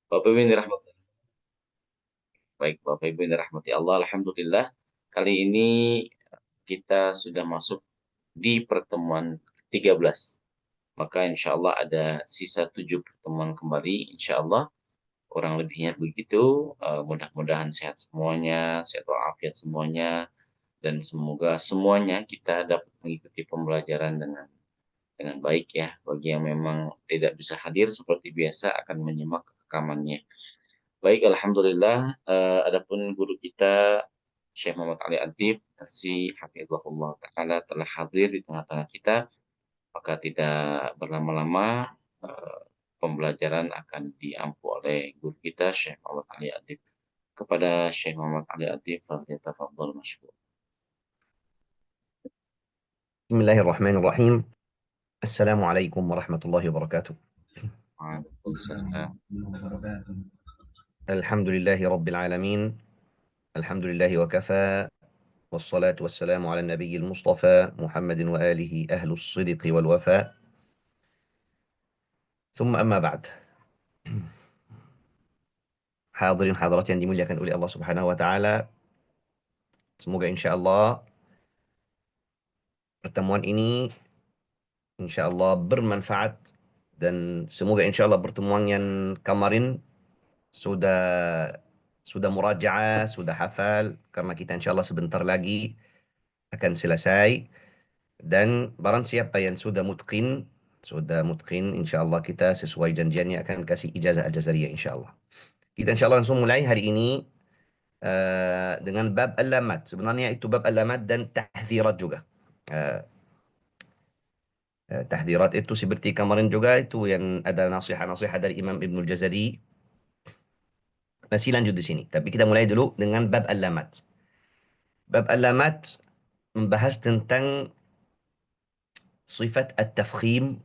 Bapak Ibu yang dirahmati, baik Bapak Ibu yang dirahmati Allah, Alhamdulillah. Kali ini kita sudah masuk di pertemuan 13. Maka insya Allah ada sisa 7 pertemuan kembali, insya Allah. Kurang lebihnya begitu. Mudah-mudahan sehat semuanya, sehat walafiat semuanya, dan semoga semuanya kita dapat mengikuti pembelajaran dengan baik ya. Bagi yang memang tidak bisa hadir seperti biasa akan menyimak rekamannya. Baik, alhamdulillah. Adapun guru kita Syekh Muhammad Ali Adib, si Hafizahullah Ta'ala telah hadir di tengah-tengah kita, maka tidak berlama-lama pembelajaran akan diampu oleh guru kita Syekh Muhammad Ali Adib. Kepada Syekh Muhammad Ali Adib, falyatafaddal masykur. Bismillahirrahmanirrahim. Assalamualaikum warahmatullahi wabarakatuh. Waalaikumsalam. Alhamdulillahi rabbil alamin. Alhamdulillahi wa kafa. والصلاة والسلام على النبي المصطفى محمد وآله أهل الصدق والوفاء ثم أما بعد. Hadirin hadirat yang dimuliakan oleh Allah Subhanahu wa taala, semoga insyaallah pertemuan ini insyaallah bermanfaat dan semoga insyaallah pertemuan yang kemarin sudah murajaah, sudah hafal karena kita insyaallah sebentar lagi akan selesai. Dan barang siapa yang sudah mutqin, insyaallah kita sesuai janjiannya akan kasih ijazah al-jazariyah insyaallah. Kita insyaallah langsung mulai hari ini dengan bab al-lamat. Sebenarnya itu bab al-lamat dan tahdzirat juga. Uh, Tahdzirat itu seperti kemarin juga itu yang ada nasihat-nasihat dari Imam Ibnul Jazari. Masih lanjut di sini. Tapi kita mulai dulu dengan bab al-lamat. Bab al-lamat membahas tentang sifat at-tafkhim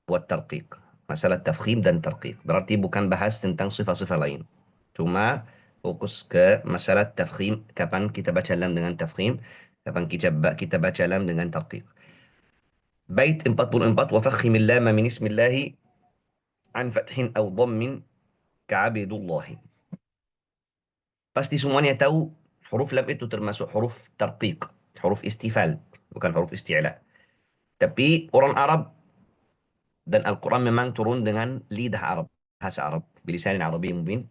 wa tarqiq. Masalah tafkhim dan tarqiq. Berarti bukan bahas tentang sifat-sifat lain. Cuma fokus ke masalah tafkhim. Kapan kita baca lam dengan tafkhim. Kapan kita baca lam dengan tarqiq. Bait 44. Wa fakhimil lama min ismillahi an fathin aw dhammin ka'abidullahi. Pasti semuanya tahu huruf lam itu termasuk huruf tarqiq. Huruf istifal. Bukan huruf isti'la. Tapi orang Arab dan Al-Quran memang turun dengan lidah Arab, bahasa Arab, bilisan Arabi mubin.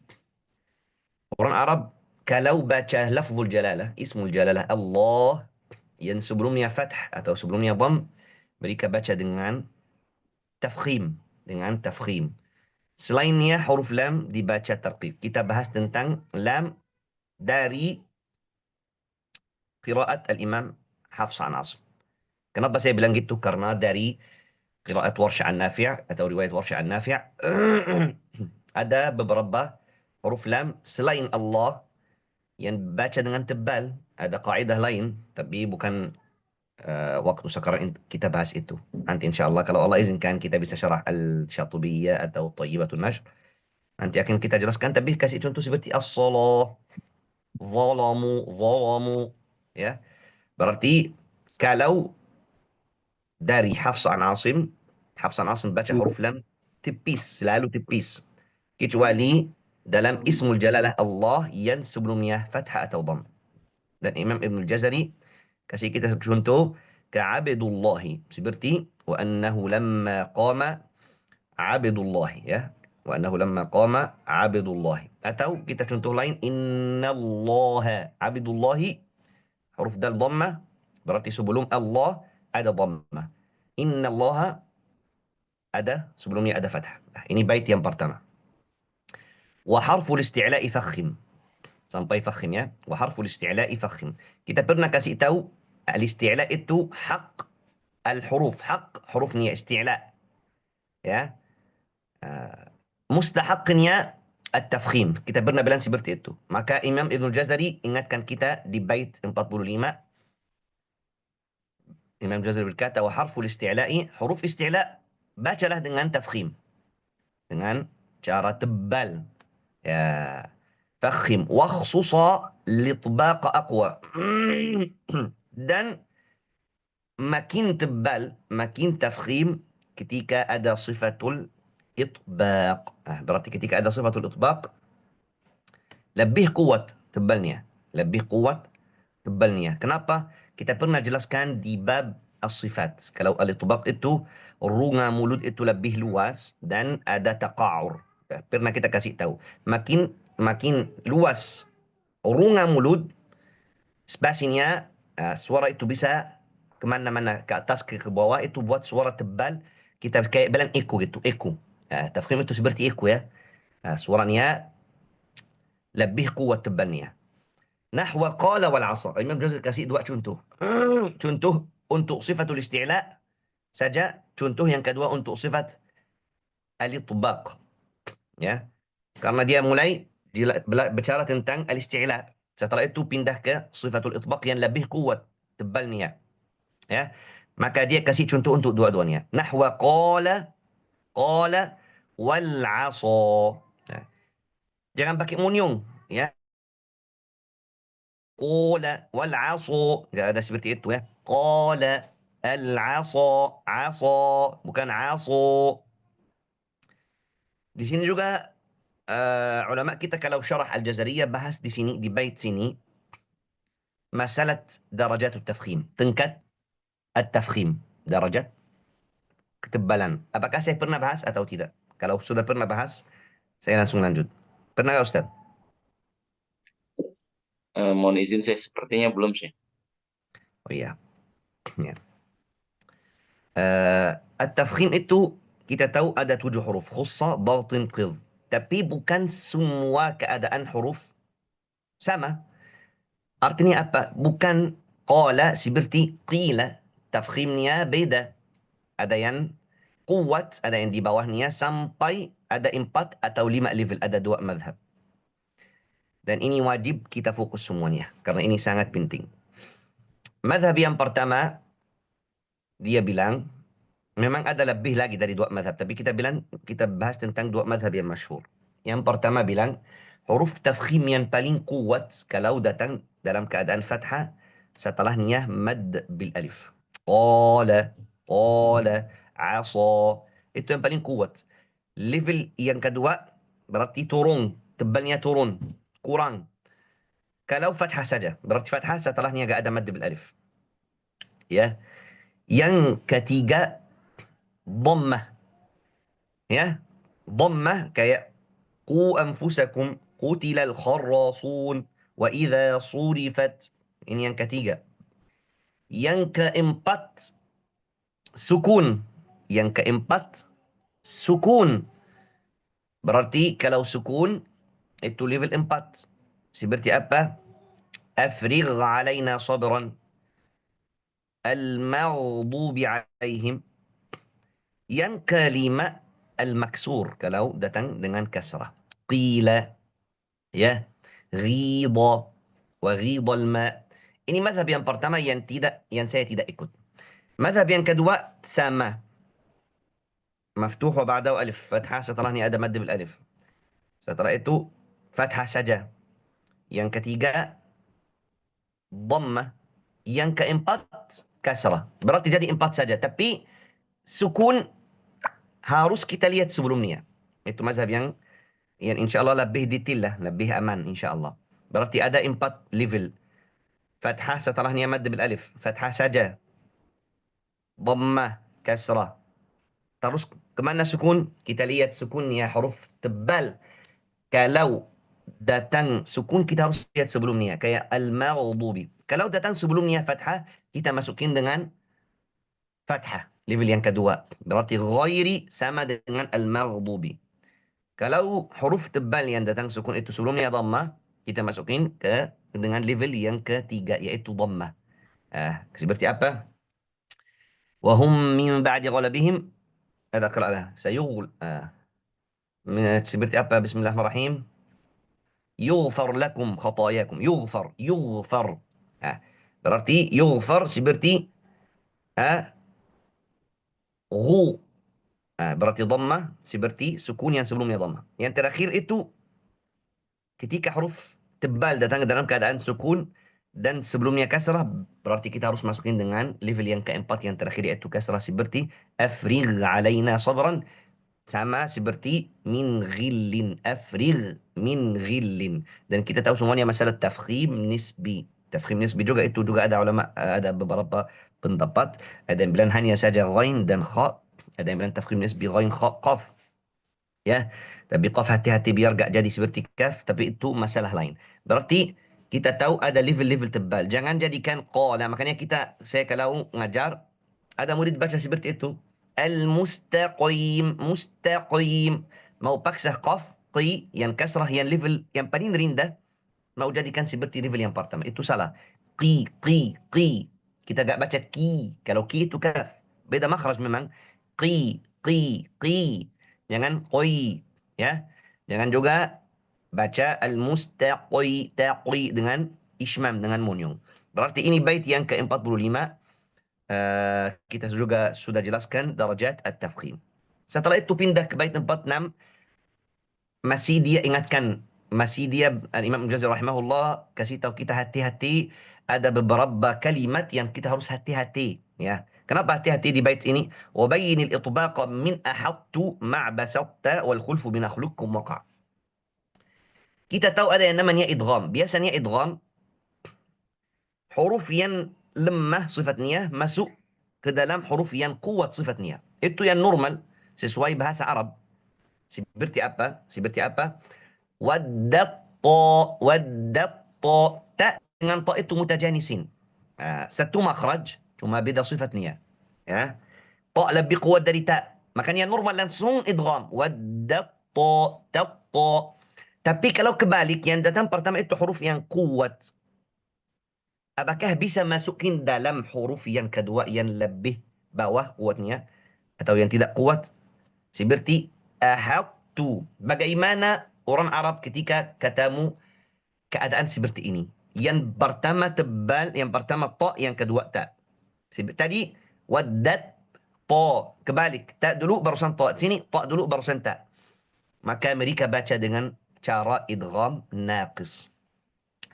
Orang Arab kalau baca lafzul jalalah, ismul jalalah Allah yang sebelumnya fath atau sebelumnya dham, mereka baca dengan tafkhim, Selainnya huruf lam dibaca tarqiq. Kita bahas tentang lam dari qiraat al-Imam Hafs an Asim. Kenapa saya bilang gitu? Karena dari qiraat Warsh an Nafi' atau riwayat Warsh an Nafi' ada beberapa huruf lam selain Allah yang baca dengan tebal. Ada kaidah lain, tapi bukan waktu sekarang kita bahas itu. Nanti insyaAllah kalau Allah izinkan kita bisa syarah al-Syatubiyah atau Thayyibatun Nashr. Nanti akan kita jelaskan, tapi kasih contoh seperti as-salah, zalamu. Ya. Berarti kalau dari Hafs an Asim baca huruf lam tipis, selalu tipis. Kecuali dalam ismul jalalah Allah yang sebelumnya fathah atau dham. Dan Imam Ibn Jazari kasih kita contoh ka'abidullahi. Seperti wa annahu lamma qama abidullahi, ya. Wa annahu lamma qama abidullahi. Atau kita contoh lain innallaha abidullahi huruf dal dhammah, berarti sebelum Allah ada dhammah. Innallaha ada sebelumnya ada fathah. Nah, ini bait yang pertama. Wa harful isti'la'i fakhim. Sampai fakhim ya. Wa harful isti'la'i fakhim. Kita pernah kasih tahu al-isti'la itu hak al-huruf. Hak hurufnya isti'la. Ya. Mustahaknya at-tafkhim. Kita pernah bilang seperti itu. Maka Imam Ibn Jazari ingatkan kita di bait 45. Imam Jazari berkata, wa harful isti'la'i, huruf isti'la, bacalah dengan tafkhim. Dengan cara tebal. Ya. Fakhim. Wa khususa litbaqa aqwa. Dan makin tebal, makin tafkhim ketika ada sifatul itbaq. Berarti ketika ada sifatul itbaq, lebih kuat tebalnya. Lebih kuat tebalnya. Kenapa? Kita pernah jelaskan di bab as-sifat. Kalau al-itbaq itu, runga mulut itu lebih luas dan ada taqa'ur. Pernah kita kasih tahu. Makin makin luas runga mulut, spasinya, suara itu bisa kemana-mana, ke atas, ke bawah, itu buat suara tebal. Kita kayak bilang echo gitu, echo. Tafkhim itu seperti echo ya. Suaranya lebih kuat tebalnya. Nahwa qala wal asa. Imam Jazari kasih dua contoh. Contoh untuk sifatul isti'la saja. Contoh yang kedua untuk sifat al-itbaq. Ya. Karena dia mulai bicara tentang al-isti'la. Setelah itu pindah ke sifatul itbaq yang lebih kuat tebalnya. Ya. Maka dia kasih contoh untuk dua-duanya. Nahwa qala wal asa. Ya. Jangan pakai munyung, ya. Qala wal asa. Enggak ada seperti itu ya. Qala al asa, asa bukan asa. Di sini juga ulama kita kalau syarah Al-Jazariyah bahas di sini di bait sini masalah darajat tafkhim, tingkat at-tafkhim, darajat ketebalan. Apakah saya pernah bahas atau tidak? Kalau sudah pernah bahas, saya langsung lanjut. Pernah nggak Ustaz? Mohon izin saya sepertinya belum sih. Oh iya. Ya. At-tafkhim itu kita tahu ada 7 huruf. Khussa, batin, qidh. Tapi bukan semua keadaan huruf sama. Artinya apa? Bukan qala seperti qila. Tafkhimnya beda. Ada yang kuat, ada yang di bawahnya sampai ada 4 atau 5 level. Ada 2 madhab. Dan ini wajib kita fokus semuanya. Karena ini sangat penting. Madhab yang pertama, dia bilang, memang ada lebih lagi dari 2 madhab. Tapi kita bilang, kita bahas tentang 2 madhab yang masyhur. Yang pertama bilang, huruf tafkhim yang paling kuat kalau datang dalam keadaan fathah setelahnya mad bil alif. Qala, qala, asa. Itu yang paling kuat. Level yang kedua berarti turun, tebalnya turun, kurang. Kalau fathah saja, berarti fathah setelahnya gak ada mad bil alif. Ya. Yang ketiga, dhammah. Ya. Dhammah kayak qu anfusakum, qutilal kharrasun, wa idza surifat. Ini yang ketiga. Yang keempat, sukun. Yang keempat, sukun. Berarti kalau sukun, itu level 4. Seperti apa? Afrigh alaina sabran. Al-maghdubi alaihim. Yang kelima, al-maksur. Kalau datang dengan kasrah. Qila. Ya. Ghidha. Wa ghidha al-ma. Ini mazhab yang pertama yang saya tidak ikut. Mazhab yang kedua, sama. مفتوح وبعده ألف فتحة setelahnya ada mad bil alif. Setelah itu fathah saja. Yang ketiga dhammah. Yang keempat kasrah. Berarti jadi 4 saja. Tapi sukun harus kita lihat sebelumnya. Itu mazhab yang insya Allah lebih detail lah, lebih aman insya Allah. Berarti ada 4 level. Fathah setelahnya mad bil alif. Fathah saja. Dhammah, kasrah. Terus kemana sukun? Kita lihat sukunnya huruf tebal. Kalau datang sukun kita harus lihat sebelumnya kayak al-maghdubi. Kalau datang sebelumnya fathah, kita masukin dengan fathah level yang kedua. Berarti ghairi sama dengan al-maghdubi. Kalau huruf tebal yang datang sukun itu sebelumnya dhammah, kita masukin ke dengan level yang ketiga yaitu dhammah. Seperti apa? Wahum min ba'di ghalabihim, ada qira'ah sayughul. Seperti apa? Bismillahirrahmanirrahim. Yughfar lakum khatayakum. Yughfar, yughfar. Berarti yughfar seperti ghu. Berarti dhammah seperti sukun yang sebelumnya dhammah. Yang terakhir itu ketika huruf tebal datang dalam keadaan sukun dan sebelumnya kasrah, berarti kita harus masukin dengan level yang keempat yang terakhir yaitu kasrah seperti afrigh alaina sabran. sama seperti min ghillin, afrigh min ghillin. Dan kita tahu semuanya masalah tafkhim nisbi. Tafkhim nisbi juga itu juga ada ulama, ada beberapa pendapat. Ada yang bilang hanya saja ghain dan kha. Ada yang bilang tafkhim nisbi ghain kha qaf. Ya, tapi qaf hati-hati biar gak jadi seperti kaf, tapi itu masalah lain. Berarti kita tahu ada level-level tebal. Jangan jadikan qala. Makanya saya kalau ngajar, ada murid baca seperti itu. Al-mustaqim, mustaqim. Mau paksa qaf, qi, yang kasrah, yang level, yang paling rendah. Mau jadikan seperti level yang pertama. Itu salah. Qi, qi, qi. Kita gak baca ki. Kalau ki itu kaf. Beda makhraj memang. Qi, qi, qi. Jangan qoi. Ya. Jangan juga baca al-mustaqi, taqi dengan ismam, dengan munyung. Berarti ini bait yang ke-45. Kita juga sudah jelaskan darajat at-tafkhim. Setelah itu pindah ke bait 46, masih dia ingatkan, masih dia Imam Al-Ghazali rahimahullah kasih tahu kita hati-hati, ada beberapa kalimat yang kita harus hati-hati, ya. Kenapa hati-hati di bait ini? Wa bayyinil itbaqa min ahattu ma' basatta wal khulfu bin akhluqukum waqa'. Kita tahu ada yang namanya idgham. Biasanya idgham huruf yang lemah sifatnya masuk ke dalam huruf yang kuat sifatnya. Itu yang normal sesuai bahasa Arab. Seperti apa? Seperti apa? Waddatta, waddatta. Ta dengan ta itu mutajanisin. Satu makhraj, cuma beda sifatnya. Ya. Ta lebih kuat dari ta. Makanya normal langsung idgham. Waddatta, tatta. Tapi kalau kebalik, yang datang pertama itu huruf yang kuat. Apakah bisa masukin dalam huruf yang kedua yang lebih bawah kuatnya atau yang tidak kuat? Seperti ahadtu. Bagaimana orang Arab ketika katamu keadaan seperti ini? Yang pertama tebal, yang pertama ta, yang kedua ta. Tadi waddat ta, kebalik. Ta dulu barusan ta. Sini ta dulu barusan ta. Maka mereka baca dengan cara idgham naqis.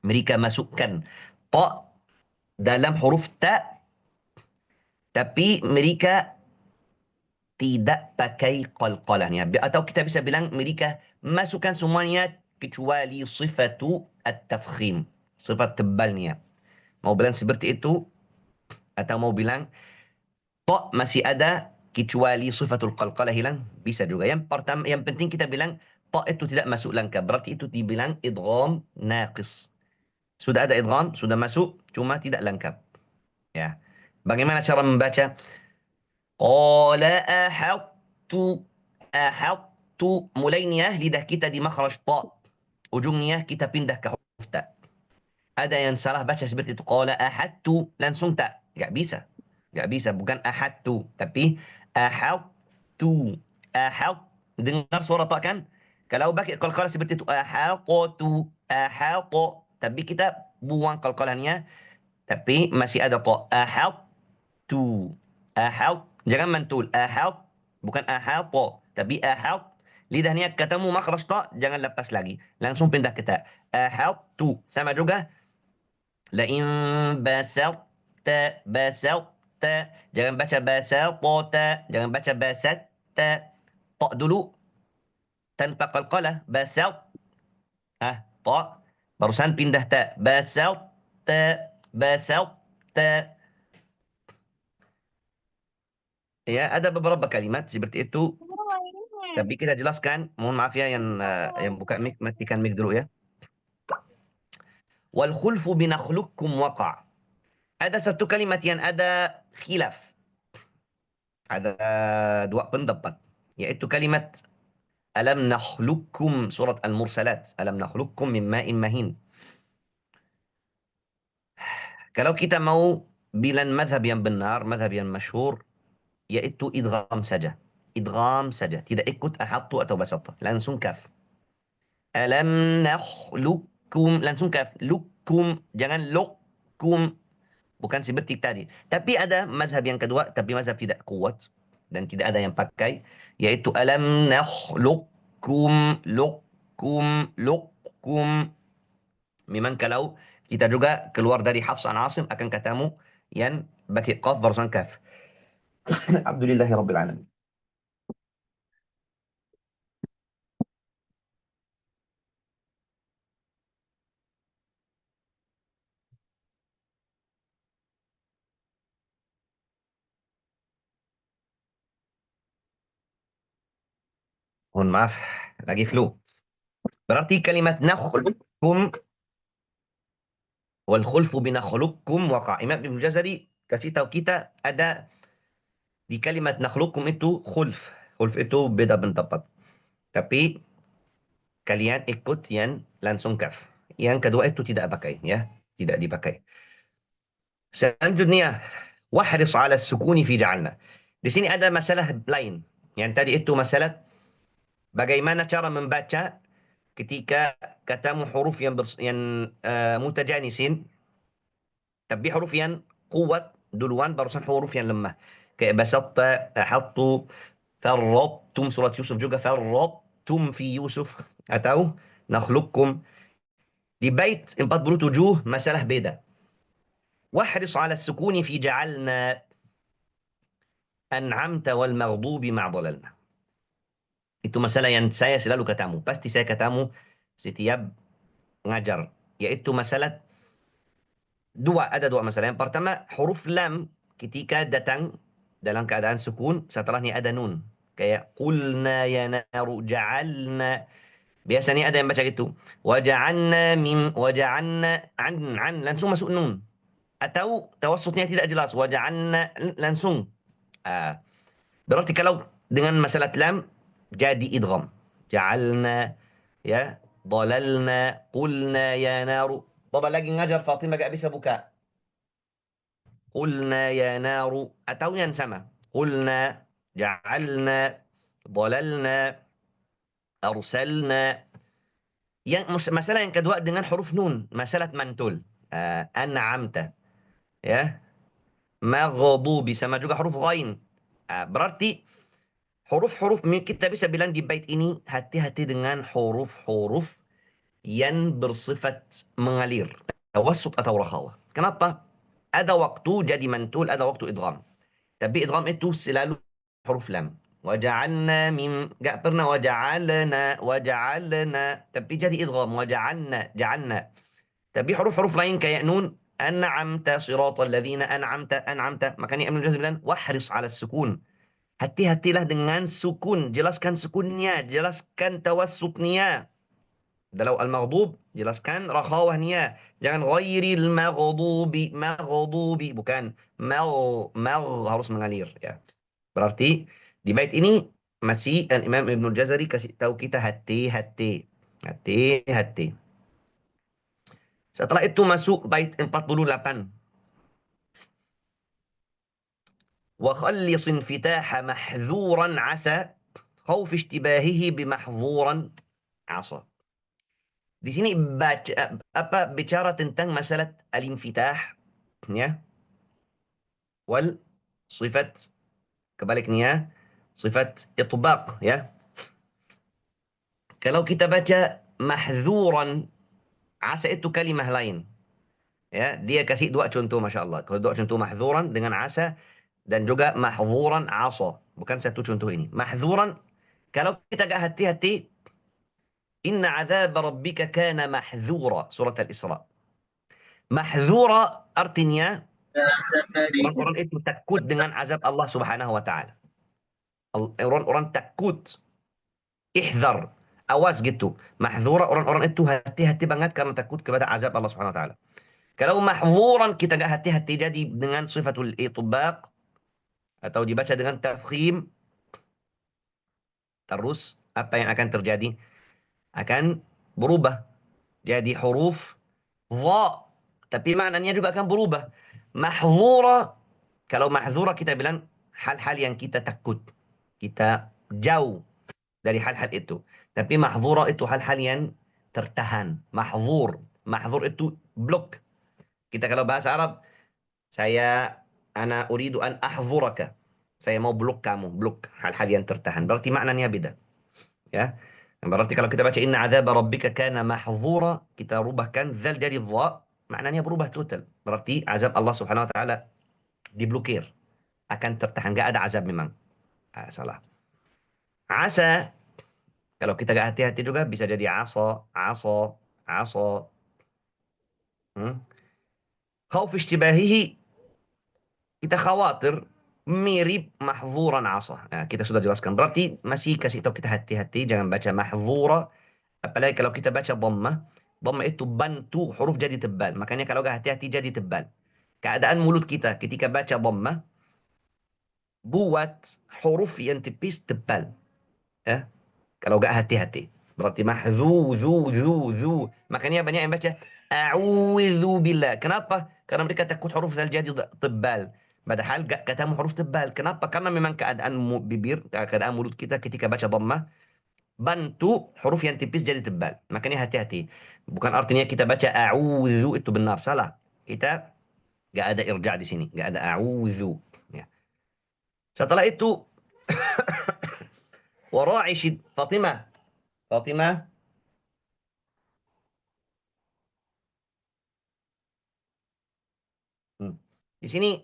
Mereka masukkan ta dalam huruf ta, tapi mereka tidak pakai qalqalahnya. Atau kita bisa bilang mereka masukkan semuanya kecuali sifatu at-tafkhim. Sifat tebalnya. Mau bilang seperti itu, atau mau bilang ta masih ada kecuali sifatul qalqalah hilang, bisa juga. Yang pertama, yang penting kita bilang ta itu tidak masuk langkah. Berarti itu dibilang idgham naqis. Sudah ada idgham, sudah masuk, cuma tidak lengkap. Ya. Bagaimana cara membaca? Qala ahattu, ahattu. Mulainya lidah kita di makhraj ta. Ujungnya kita pindah ke huruf ta. Ada yang salah baca seperti itu. Qala ahattu. Langsung ta. Gak bisa. Gak bisa. Bukan ahattu. Tapi ahattu. Ahat. Dengar suara ta kan? Kalau pakai qalqalah seperti itu. Ahaqtu. Ahaq. Tapi kita buang qalqalahnya. Tapi masih ada ta. Ahattu. Ahat. Jangan mantul. Ahat. Bukan ahata. Tapi ahat. Lidahnya ketemu makhraj ta. Jangan lepas lagi. Langsung pindah ke ta. Ahattu. Sama juga. Lain basatta, basatta. Jangan baca basatata. Jangan baca basatta. Ta dulu tanpa qalqalah. Basat. Ta. Barusan pindah ta. Basatta, basatta. Ya, ada beberapa kalimat seperti itu. Tapi kita jelaskan. Mohon maaf ya yang buka mic, matikan mic dulu ya. Wal khulfu binakhluqukum waqa'. Ada satu kalimat yang ada khilaf. Ada dua pendapat, yaitu kalimat alam nakhluqukum, surat Al-Mursalat, alam nakhluqukum min ma'in mahin. Kalau kita mau bilang madhab yang benar, madhab yang masyhur, yaitu idgham saja. Idgham saja, tidak ikut ahattu atau basata, langsung kaf. Alam nakhluqukum, langsung kaf. Lukum, jangan lukum. Bukan seperti tadi. Tapi ada mazhab yang kedua, tapi mazhab tidak kuat dan tidak ada yang pakai, yaitu alam nakhluqukum, lukum, lukum. Memang kalau kita juga keluar dari Hafs an Asim akan katamu yang pakai qaf barusan kaf. Alhamdulillahirabbil alamin. Mohon maaf, lagi flu. Berarti kalimat nakhluqukum wal khulfu binakhluqukum waqa. Imam Ibn Jazari kasih tahu kita ada di kalimat nakhluqukum itu khulf. Khulf itu beda pendapat. Tapi kalian ikut yang langsung kaf. Yang kedua itu tidak pakai, ya, tidak dipakai. Selanjutnya, wahris ala sukuni fi ja'alna. Di sini ada masalah lain. Yang tadi itu masalah bagaimana cara membaca ketika katamu huruf yang mutajanisin, tapi huruf yang kuat duluan barusan huruf yang lemah. Kayak basatta, ahattu, farrattum, surat Yusuf juga farrattum fi Yusuf, atau nakhluqukum. Di bait 47 masalah beda. Wahris ala sukuni fi ja'alna an'amta wal maghdubi ma dhalalna. Itu masalah yang saya selalu katamu. Pasti saya katamu setiap ngajar. Yaitu masalah ada dua masalah. Yang pertama, huruf lam ketika datang dalam keadaan sukun, setelahnya ada nun. Kayak qulna ya naru ja'alna. Biasanya ada yang baca gitu. Waja'alna an langsung masuk nun. Atau tawassutnya tidak jelas. Waja'alna langsung. Ah, berarti kalau dengan masalah lam jadi idgham. Ja'alna, ya, dhalalna, qulna ya naru. Baba lagi ngajar Fatimah gak bisa buka. Qulna ya naru, atau yang sama. Qulna, ja'alna, dhalalna, arsalna. Masalah yang kedua dengan huruf nun, masalah mantul. An'amta, ya. Maghdubi sama juga huruf ghain. Berarti huruf-huruf kita bisa bilang di bait ini hati-hati dengan huruf-huruf yang bersifat mengalir, tawassut atau rakhawah. Kenapa? Ada waktu jadi mantul, ada waktu idgham. Tapi idgham itu selalu huruf lam. Waja'alna min, gak pernah waja'alna, tapi jadi idgham, ja'alna. Tapi huruf-huruf lain kayak nun, an'amta siratal ladzina an'amta. Makanya Ibnu Jazari bilang wahris 'ala sukun. Hati-hatilah dengan sukun, jelaskan sukunnya, jelaskan tawassutnya. Dalam al-maghdub, jelaskan rakhawahnya. Jangan ghairil maghdubi, bukan harus mengalir, ya. Berarti di bait ini masih Imam Ibnu Jazari kasih tahu kita hati-hati. Hati-hati. Setelah itu masuk bait 48. وخلص انفتاح محذورا عسى خوف اشتباهه بمحظورا عصى. Di sini bicara tentang masalah al-infitah, ya, wal sifat kebaliknya sifat itbaq, ya. Kalau kita baca mahzuran, asa itu kalimah lain, ya. Dia kasih dua contoh, masya Allah. Kalau dua contoh mahzuran dengan asa dan juga mahzuran asa, bukan satu contoh ini. Mahzuran, kalau kita gak hati-hati, inna azab rabbika kana mahzura, surat al-Isra. Mahzura artinya orang-orang itu takut dengan azab Allah Subhanahu wa taala. Orang-orang takut, ihzar, awas gitu. Mahzura, orang-orang itu hati-hati banget karena takut kepada azab Allah Subhanahu wa taala. Kalau mahzuran kita gak hati-hati jadi dengan sifatul itbaq atau dibaca dengan tafkhim, terus apa yang akan terjadi? Akan berubah jadi huruf dha, tapi maknanya juga akan berubah. Mahzura, kalau mahzura kita bilang hal-hal yang kita takut, kita jauh dari hal-hal itu. Tapi mahzura itu hal-hal yang tertahan. Mahzur itu blok. Kita kalau bahasa Arab, ana uridu an ahzuraka. Saya mau blok kamu, blok hal-hal yang tertahan. Berarti maknanya beda. Ya. Berarti kalau kita baca inna azab rabbika kana mahzura, kita rubahkan zal jadi dha, maknanya berubah total. Berarti azab Allah Subhanahu wa taala diblokir, akan tertahan, enggak ada azab memang. Salah. Asa, kalau kita gak hati-hati juga bisa jadi asa. Hmm? Khauf ishtibahihi, kita khawatir mirip mahzuran asa. Nah, kita sudah jelaskan. Berarti masih kasih tahu kita hati-hati jangan baca mahzura. Apalagi kalau kita baca dhammah. Dhammah itu bantu huruf jadi tebal. Makanya kalau nggak hati-hati jadi tebal. Keadaan mulut kita ketika baca dhammah buat huruf yang tipis tebal. Ya. Kalau nggak hati-hati. Berarti mahzu, zu. Makanya banyak yang baca a'udzu billah. Kenapa? Karena mereka takut huruf jadi tebal. Padahal gak katamu huruf tebal. Kenapa? Karena memang keadaan bibir, keadaan mulut kita ketika baca dhammah, bantu huruf yang tipis jadi tebal. Makanya hati-hati. Bukan artinya kita baca a'udzu itu benar. Salah. Kita gak ada irja' di sini. Gak ada a'udzu. Ya. Setelah itu, wara'i Fatimah. Fatimah. Hmm. Di sini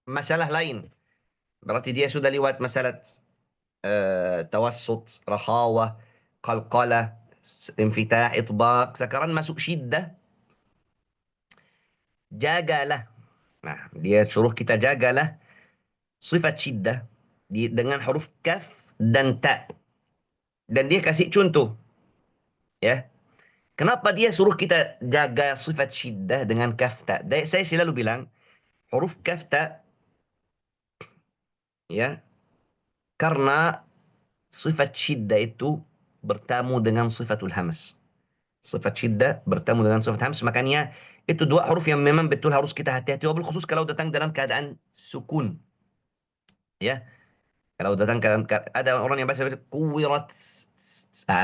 masalah lain. Berarti dia sudah lewat masalah tawassut, rakhawah, qalqalah, infitah, itbaq. Sekarang masuk syiddah. Jagalah. Nah, dia suruh kita jagalah sifat syiddah dengan huruf kaf dan ta. Dan dia kasih contoh. Ya. Kenapa dia suruh kita jaga sifat syiddah dengan kaf ta? Saya selalu bilang, huruf kaf ta, ya, karena sifat syiddah itu bertamu dengan sifatul hams. Sifat syiddah bertemu dengan sifat hams. Makanya itu dua huruf yang memang betul harus kita hati-hati. Wabil khusus kalau datang dalam keadaan sukun. Ya, kalau datang ada orang yang baca kuwirat.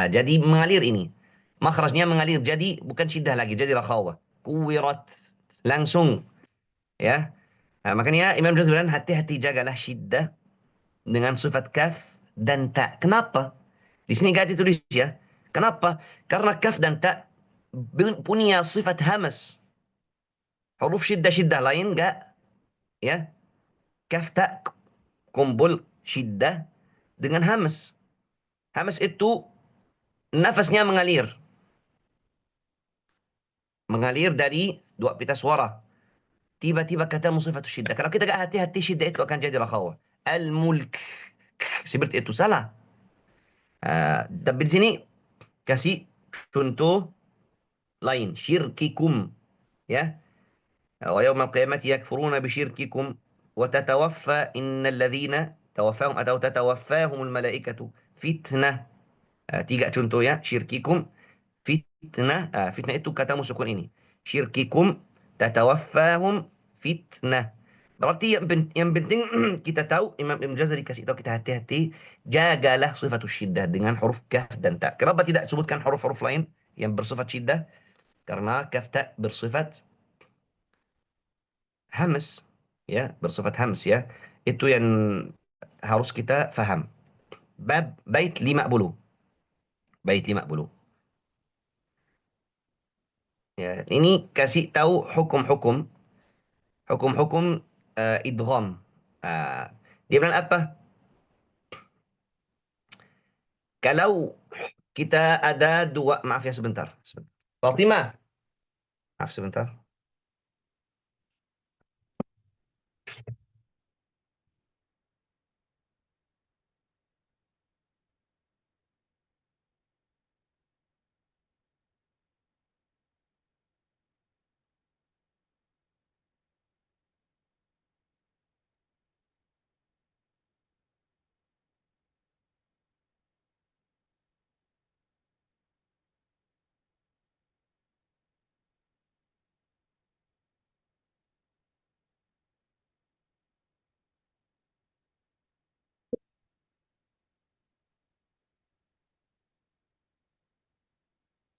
Jadi mengalir ini. Makhrajnya mengalir. Jadi bukan syiddah lagi. Jadi rakhawah. Kuwirat. Langsung. Ya. Nah, makanya Imam Jazuli bilang hati-hati jagalah syiddah dengan sifat kaf dan ta. Kenapa? Di sini gak ditulis ya. Kenapa? Karena kaf dan ta punya sifat hamas. Huruf syiddah-syiddah lain enggak, ya. Kaf ta kumpul syiddah dengan hamas. Hamas itu nafasnya mengalir. Mengalir dari dua pita suara. Tiba-tiba kata sifat syiddah. Kalau kita enggak hati-hati syiddah itu akan jadi rakhawah. Al-mulk. Seperti itu salah. Tapi di sini kasih contoh lain. Syirkikum. Ya. ويوم القيامة يكفرون بشرككم وتتوفى إن الذين توفاهم أو تتوفاهم الملائكة فتنة. Tiga contoh ya, syirkikum, fitnah. Fitnah itu kata sukun ini. Syirkikum, tatawaffahum, fitnah. Berarti yang penting kita tahu, Imam Ibn Jazari kasih tahu kita hati-hati, jagalah sifatul syiddah dengan huruf kaf dan ta. Kenapa tidak sebutkan huruf-huruf lain yang bersifat syiddah? Karena kaf ta bersifat hams, ya, bersifat hams ya. Itu yang harus kita faham. Bait 50. Bait 50. Ya, ini kasih tahu hukum-hukum, hukum-hukum idgham. Ah, dia bilang apa? Kalau kita ada dua, maaf ya sebentar. Fatimah, maaf sebentar.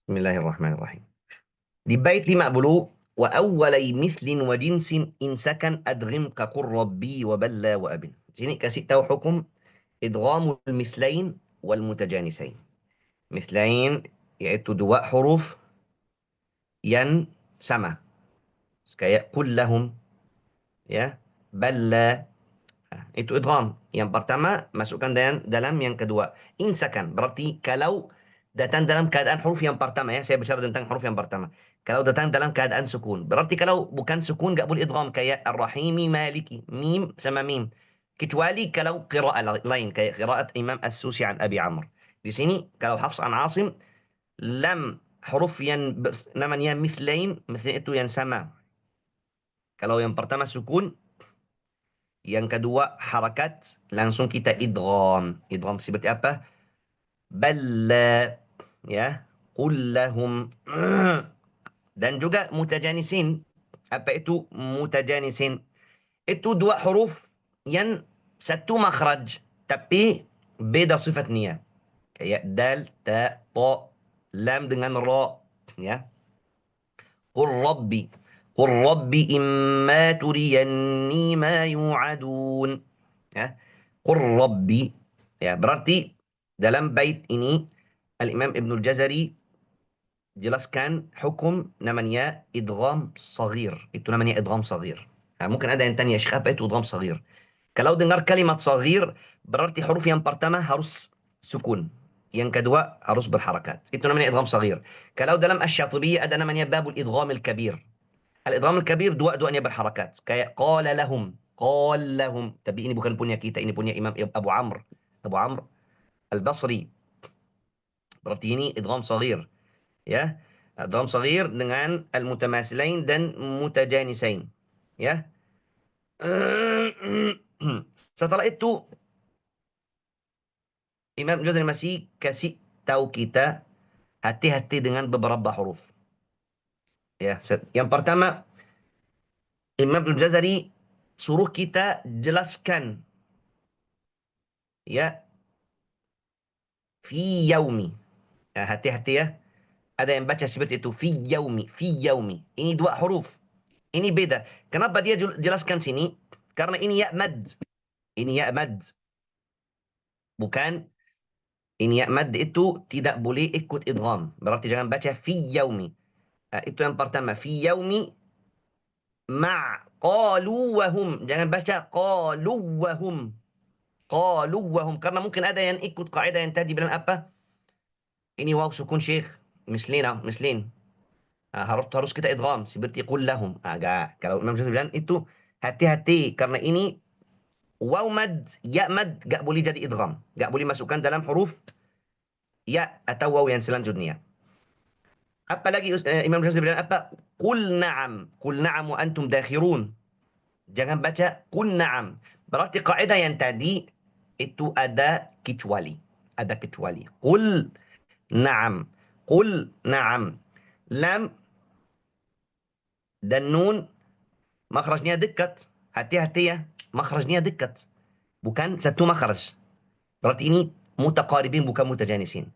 Bismillahirrahmanirrahim. Di bait 50, wa awwalai mislin wa jinsin in sakan adghim ka qur rabbi wa balla wa abin. Sini kasih tahu hukum idghamul mislain wal mutajanisain. Mislain yaitu dua huruf yang sama. Kayak qul lahum, ya, balla. Itu idgham. Yang pertama masukkan dalam yang kedua. Insakan berarti kalau datang dalam keadaan huruf yang pertama, ya. Saya bicara tentang huruf yang pertama. Kalau datang dalam keadaan sukun. Berarti kalau bukan sukun nggak boleh idgham kayak ar-rahimi maliki. Mim sama mim. Kecuali kalau qiraat lain kayak qiraat Imam As-Susi an Abi Amr. Di sini kalau Hafs an Asim lam huruf yang namanya mithlain, mithlain itu yang sama. Kalau yang pertama sukun, yang kedua harakat, langsung kita idgham. Idgham seperti apa? Balla, ya. Qul lahum. Dan juga mutajanisin. Apa itu mutajanisin? Itu dua huruf yang satu makhraj, tapi beda sifat niat. Kayak dal, ta, ta, lam dengan ra, ya. Qul rabbi. Qul rabbi imma turiyanni ma yu'adun. Ya. Qul rabbi. Ya, berarti dalam bait ini Al-Imam Ibnul Jazari jelaskan hukum namanya idgham saghir. Itu namanya idgham saghir. Nah, mungkin ada yang tanya, Syekh, apa itu idgham saghir? Kalau dengar kalimat saghir, berarti huruf yang pertama harus sukun. Yang kedua harus berharakat. Itu namanya idgham saghir. Kalau dalam Asy-Syatibiyah ada namanya babul idgham al-kabir. Al-idgham al-kabir dua-duanya berharakat. Kayak qala lahum, qala lahum. Tapi ini bukan punya kita, ini punya Imam Abu Amr. Abu Amr Al-Basri. Berarti ini idgham saghir, ya. Idgham saghir dengan al-mutamasilain dan mutajanisain, ya. Setelah itu Imam Ghazali masih kasih tahu kita hati-hati dengan beberapa huruf. Ya, yang pertama Imam Ghazali suruh kita jelaskan, ya, fi yaumi. Ya, hati-hati ya. Ada yang baca seperti itu, fi yaumi, fi yaumi. Ini dua huruf. Ini beda. Kenapa dia jelaskan sini? Karena ini ya mad. Ini ya mad. Bukan ini ya mad itu tidak boleh ikut idgham. Berarti jangan baca fi yaumi. Itu yang pertama. Fi yaumi ma' qalu wahum. Jangan baca qalu wahum. Qalu wahum. Karena mungkin ada yang ikut kaidah yang tadi bilang apa? Ini waw sukun syekh. Mislina, mislin. Harus kita idgham seperti qul lahum. Kalau Imam Syafi'i bilang itu hati-hati karena ini waw mad, ya mad gak boleh jadi idgham. Gak boleh masukkan dalam huruf ya atau waw yang selanjutnya. Apalagi Imam Syafi'i bilang apa? Qul na'am wa antum dakhirun. Jangan baca qul na'am. Berarti kaidah yang tadi itu ada kecuali. Ada kecuali. Qul na'am. Qul na'am. Lam dan nun makhrajnya dekat. Hati-hati ya. Makhrajnya dekat. Bukan satu makhraj. Berarti ini mutaqaribin bukan mutajanisin.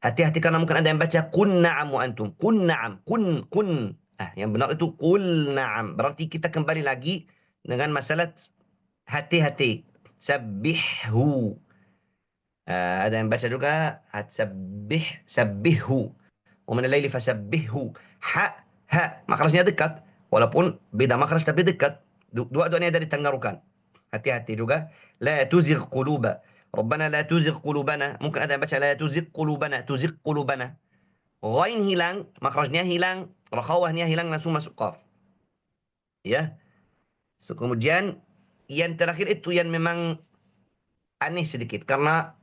Hati-hati karena mungkin ada yang baca kun na'am wa antum. Kun na'am. Kun. Yang benar itu kul na'am. Berarti kita kembali lagi dengan masalah hati-hati. Sabbihhu. Ada yang baca juga sabbihhu. Wa min al-laili fasabbihhu. Ha. Makhrajnya dekat. Walaupun beda makhraj tapi dekat. Dua-duanya dari tengarukan. Hati-hati juga. La tuzigh quluba. Rabbana la tuzigh qulubana. Mungkin ada yang baca la tuzigh qulubana. Tuzigh qulubana. Ghain hilang. Makhrajnya hilang. Rakhawahnya hilang. Langsung masuk qaf. Ya. So, kemudian yang terakhir itu yang memang aneh sedikit. Karena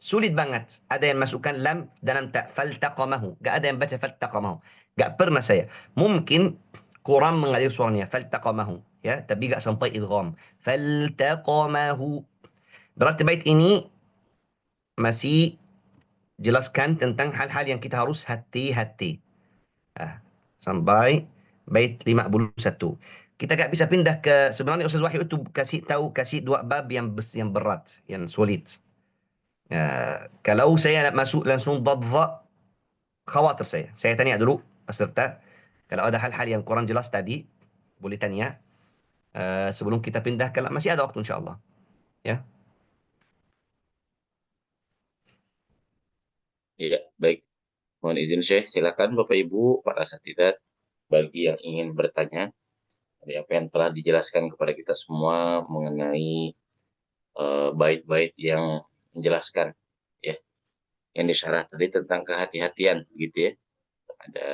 sulit banget. Ada yang masukkan lam dalam ta. Faltaqamahu. Gak ada yang baca faltaqamahu. Gak pernah saya. Mungkin kurang mengalir suaranya. Faltaqamahu. Ya. Tapi gak sampai idgham. Faltaqamahu. Berarti bait ini masih jelaskan tentang hal-hal yang kita harus hati-hati. Sampai bait 51. Kita gak bisa pindah ke, sebenarnya Ustaz Wahyu itu kasih dua bab yang berat, yang sulit. Kalau saya masuk langsung dadza, khawatir saya. Saya tanya dulu peserta, kalau ada hal-hal yang kurang jelas tadi, boleh tanya. Sebelum kita pindah ke, masih ada waktu insyaallah. Ya. Iya, baik. Mohon izin Syekh, silakan Bapak Ibu para asatidzah bagi yang ingin bertanya dari apa yang telah dijelaskan kepada kita semua mengenai bait-bait yang menjelaskan, ya, yang disyarah tadi tentang kehati-hatian gitu ya. Ada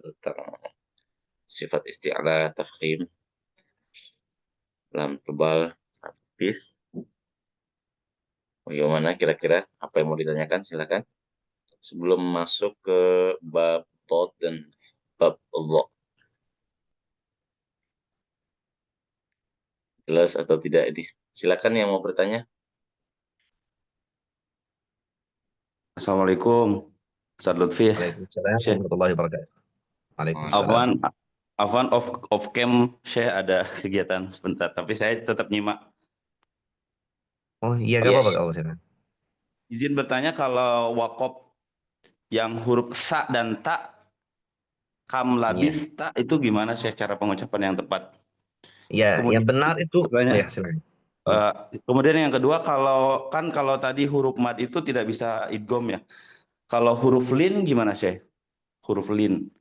tentang sifat isti'la, tafkhim. lam tebal, tipis. Bagaimana kira-kira apa yang mau ditanyakan? Silakan. Sebelum masuk ke bab dot dan bab Allah. Jelas atau tidak ini? Silakan yang mau bertanya. Assalamualaikum, Ustaz Lutfi. Waalaikumsalam Syekh, warahmatullahi wabarakatuh. Waalaikumsalam. Afwan, Afwan of cam, Syekh ada kegiatan sebentar, tapi saya tetap nyimak. Oh iya, Oh gak iya, apa-apa, iya. gak apa-apa. Izin bertanya kalau wakop yang huruf sa dan ta, kam Iya. labis ta itu gimana Syekh cara pengucapan yang tepat? Ya, yang Kemudian benar itu, oh ya banyak. silakan. Hmm. eh, Kemudian yang kedua kalau tadi huruf mad itu tidak bisa idgom ya. Kalau huruf lin gimana Syekh? Huruf lin.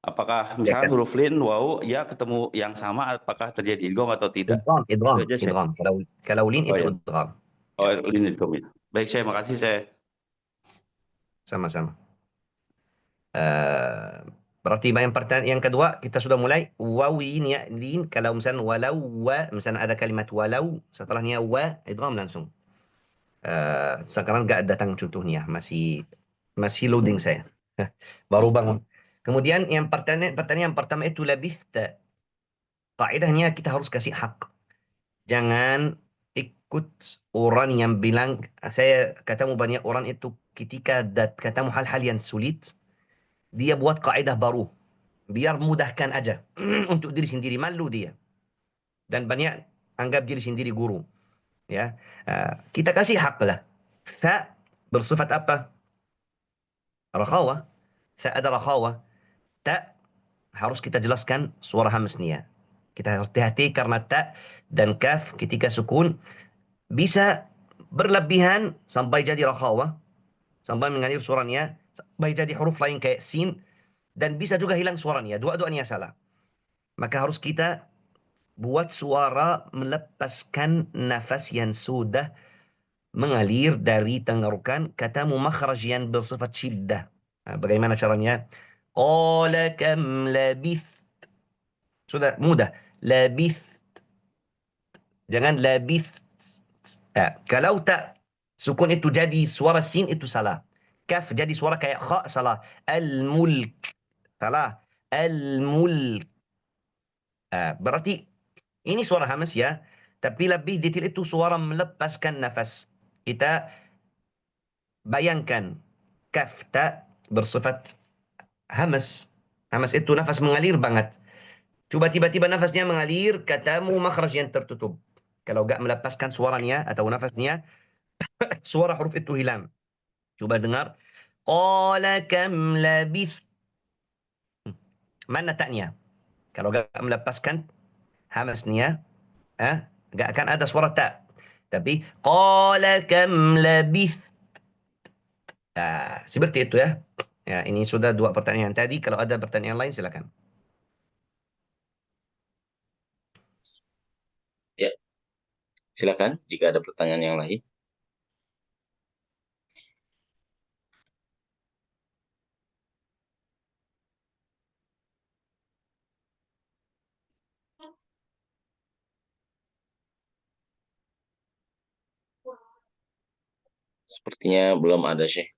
Apakah Ya misalkan kan? huruf lin, wow, ya ketemu yang sama, apakah terjadi idgham atau tidak? Idgham, Itu idgham, aja, Syekh. idgham. Kalau lin Oh itu ya, idgham. oh Ya, lin idgham ya. Baik, Syekh, makasih, Syekh. sama-sama. Eh, berarti yang kedua kita sudah mulai wawin ya lin kalau misalnya walau wa misalnya ada kalimat walau setelahnya wa idgham langsung. Sekarang nggak datang contohnya masih masih loading saya baru bangun. Kemudian yang pertanyaan pertama itu labithta. Kaidahnya kita harus kasih hak. Jangan ikut orang yang bilang saya katamu banyak orang itu ketika katamu hal-hal yang sulit dia buat kaidah baru biar mudahkan aja untuk diri sendiri malu dia dan banyak anggap diri sendiri guru ya. Kita kasih hak lah. Sa bersifat apa? Rakhawah. Sa ada rakhawah. Ta harus kita jelaskan suara hamznya. Kita hati-hati karena ta dan kaf ketika sukun bisa berlebihan sampai jadi rakhawah, sampai mengalir suaranya, sampai jadi huruf lain kayak sin dan bisa juga hilang suaranya. Dua-duanya salah. Maka harus kita buat suara melepaskan nafas yang sudah mengalir dari tenggorokan katamu makhraj yang bersifat syiddah. Bagaimana caranya? Qala kam labith. Sudah mudah. Labith. Jangan labith. Kalau tak sukun itu jadi suara sin itu salah. Kaf jadi suara kayak kha salah. Al-mulk. Salah. Al-mulk. Berarti ini suara hamas ya. Tapi lebih detail itu suara melepaskan nafas. Kita bayangkan kaf ta bersifat hamas. Hamas itu nafas mengalir banget. Coba tiba-tiba nafasnya mengalir, katamu makhraj yang tertutup. Kalau gak melepaskan suaranya atau nafasnya, suara huruf itu hilang. Coba dengar. Qala kam labith. Mana taknya? Kalau gak melepaskan hamasnya, gak akan ada suara tak. Tapi qala kam labith. Seperti itu ya. Ya, ini sudah dua pertanyaan tadi. Kalau ada pertanyaan lain silakan. Ya, silakan jika ada pertanyaan yang lain. Sepertinya belum ada, Syekh.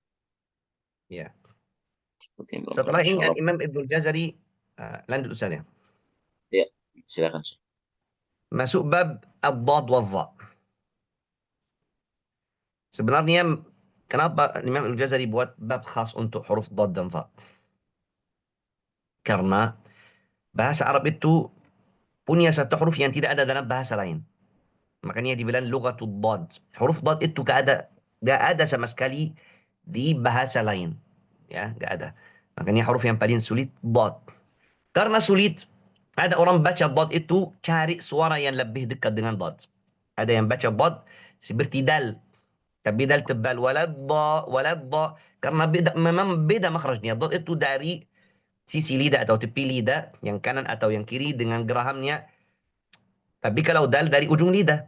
Ya. Sepertinya belum ada. Setelah ini Insyaallah. Imam Ibnul Jazari lanjut Ustaz ya. Ya, silakan, Syekh. Masuk bab ad-dad wa dha. Sebenarnya kenapa Imam Ibnul Jazari buat bab khas untuk huruf dad dan dha? Karena bahasa Arab itu punya satu huruf yang tidak ada dalam bahasa lain. Makanya dibilang lughatul dad. Huruf dad itu gak ada sama sekali di bahasa lain. Ya, gak ada. Makanya huruf yang paling sulit dad. Karena sulit, ada orang baca dad itu cari suara yang lebih dekat dengan dad. Ada yang baca dad seperti dal. Tapi dal tebal waladda. Karena memang beda makhrajnya. Dad itu dari sisi lidah atau tepi lidah yang kanan atau yang kiri dengan gerahamnya. Tapi kalau dal dari ujung lidah.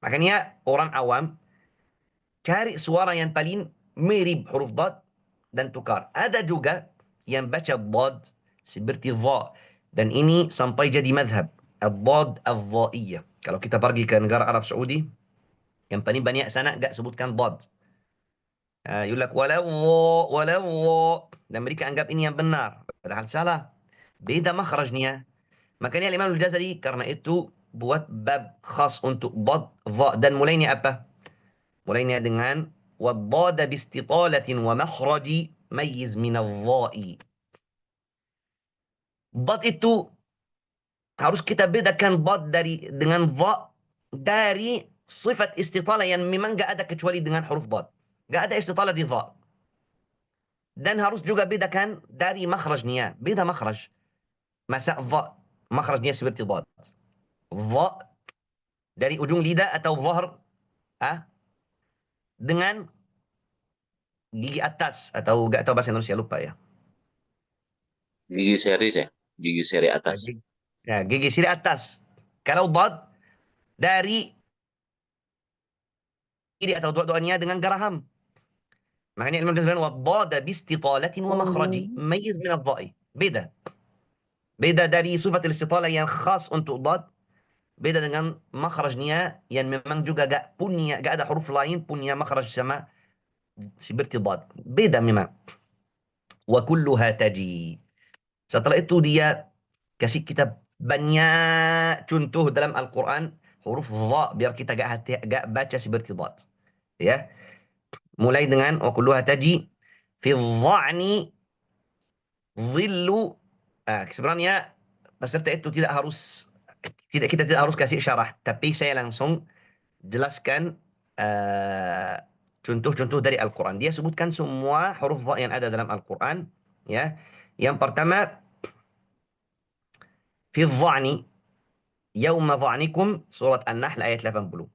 Makanya orang awam cari suara yang paling mirip huruf dad dan tukar. Ada juga yang baca dad seperti dha dan ini sampai jadi madhab. Ad-Dad Al-Dhaiyah. Kalau kita pergi ke negara Arab Saudi, yang paling banyak sana nggak sebutkan Dad. Yulak walau, dan mereka anggap ini yang benar. Padahal salah. Beda makhrajnya. Makanya Imam Al-Jazari karena itu buat bab khas untuk Dad, Dha, dan mulainya apa? Mulainya dengan وَالضَّادَ بِاسْتِطَالَةٍ وَمَخْرَجِ مَيِّزْ مِنَ الضَّاءِ. Dad itu harus kita bedakan dad dengan dha dari sifat istitalah yang memang gak ada kecuali dengan huruf dad. Gak ada istitalah di dha. Dan harus juga bedakan dari makhrajnya. Beda makhraj. Masa dha makhrajnya seperti dad. Dha dari ujung lidah atau zahr dengan gigi atas atau gak tahu bahasa Indonesia lupa ya. Gigi seri ya, gigi seri atas. Gigi siri atas. Kalau dad dari ini atau dua-duanya dengan geraham. Makanya Imam Ghazali bilang wadada bistitalatin wa makhraji mayyiz min adh-dha'i. Beda. Beda dari sifat istitalah yang khas untuk dad, beda dengan makhrajnya yang memang juga gak ada huruf lain punya makhraj sama seperti dad. Beda memang. Wa kulluha taji. Setelah itu dia kasih kita banyak contoh dalam Al-Quran huruf dha biar kita gak baca seperti dad. Ya. Mulai dengan wa kulluha taji fi dha'ni dhillu. Sebenarnya peserta itu kita tidak harus kasih syarah, tapi saya langsung jelaskan uh, contoh-contoh dari Al-Quran. Dia sebutkan semua huruf dha yang ada dalam Al-Quran. Ya, yang pertama fi dha'ni yauma dha'nikum surat An-Nahl ayat 80.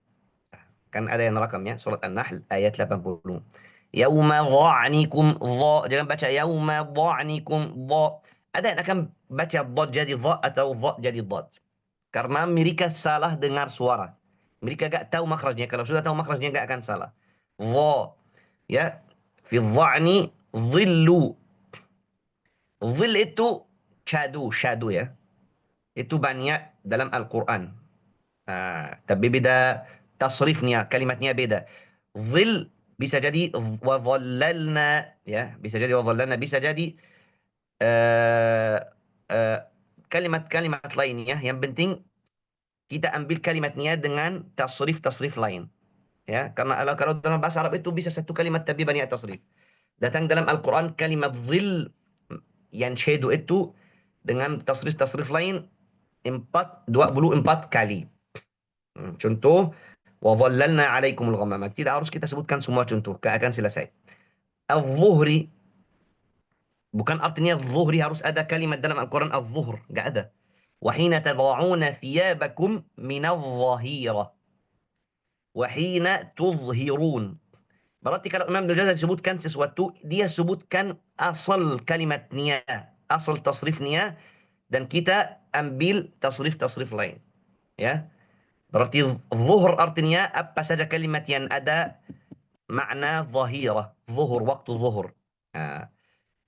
Kan ada yang rakamnya surat An-Nahl ayat 80. Yauma dha'nikum dha, jangan baca yauma dha'nikum dha. Ada yang akan baca dha jadi dha atau dha jadi dad. Karena mereka salah dengar suara. Mereka gak tahu makhrajnya. Kalau sudah tahu makhrajnya gak akan salah. Dha, ya. Fi dha'ni dhillu. Dhil itu shadow ya. Itu banyak dalam Al-Quran. Tapi beda tasrifnya, kalimatnya beda. Dhil bisa jadi wadhallalna, ya, bisa jadi wadhallalna, bisa jadi eh, eh, kalimat-kalimat lainnya. Yang penting kita ambil kalimatnya dengan tasrif-tasrif lain. Ya, karena kalau dalam bahasa Arab itu bisa satu kalimat tapi banyak tasrif. Datang dalam Al-Quran kalimat dhil yang shadow itu dengan tasrif-tasrif lain 24 kali. Contoh, وَظَلَّلْنَا عَلَيْكُمُ الْغَمَامَ. Tidak harus kita sebutkan semua contoh, akan selesai. Al-Zuhri, bukan artinya Zuhri harus ada kalimat dalam Al-Quran Al-Zuhr, nggak ada. وَحِينَ تَضَعُونَ ثِيَابَكُمْ مِنَ الظَّهِيرَةِ وَحِينَ تُظْهِرُونَ. Berarti kalau Imam Al-Jazari sebutkan sesuatu, dia sebutkan asal kalimatnya, asal tasrifnya, dan kita ambil tasrif-tasrif lain. Ya. Berarti zuhur artinya apa saja kalimat yang ada makna zahirah. Zuhur, waktu zuhur.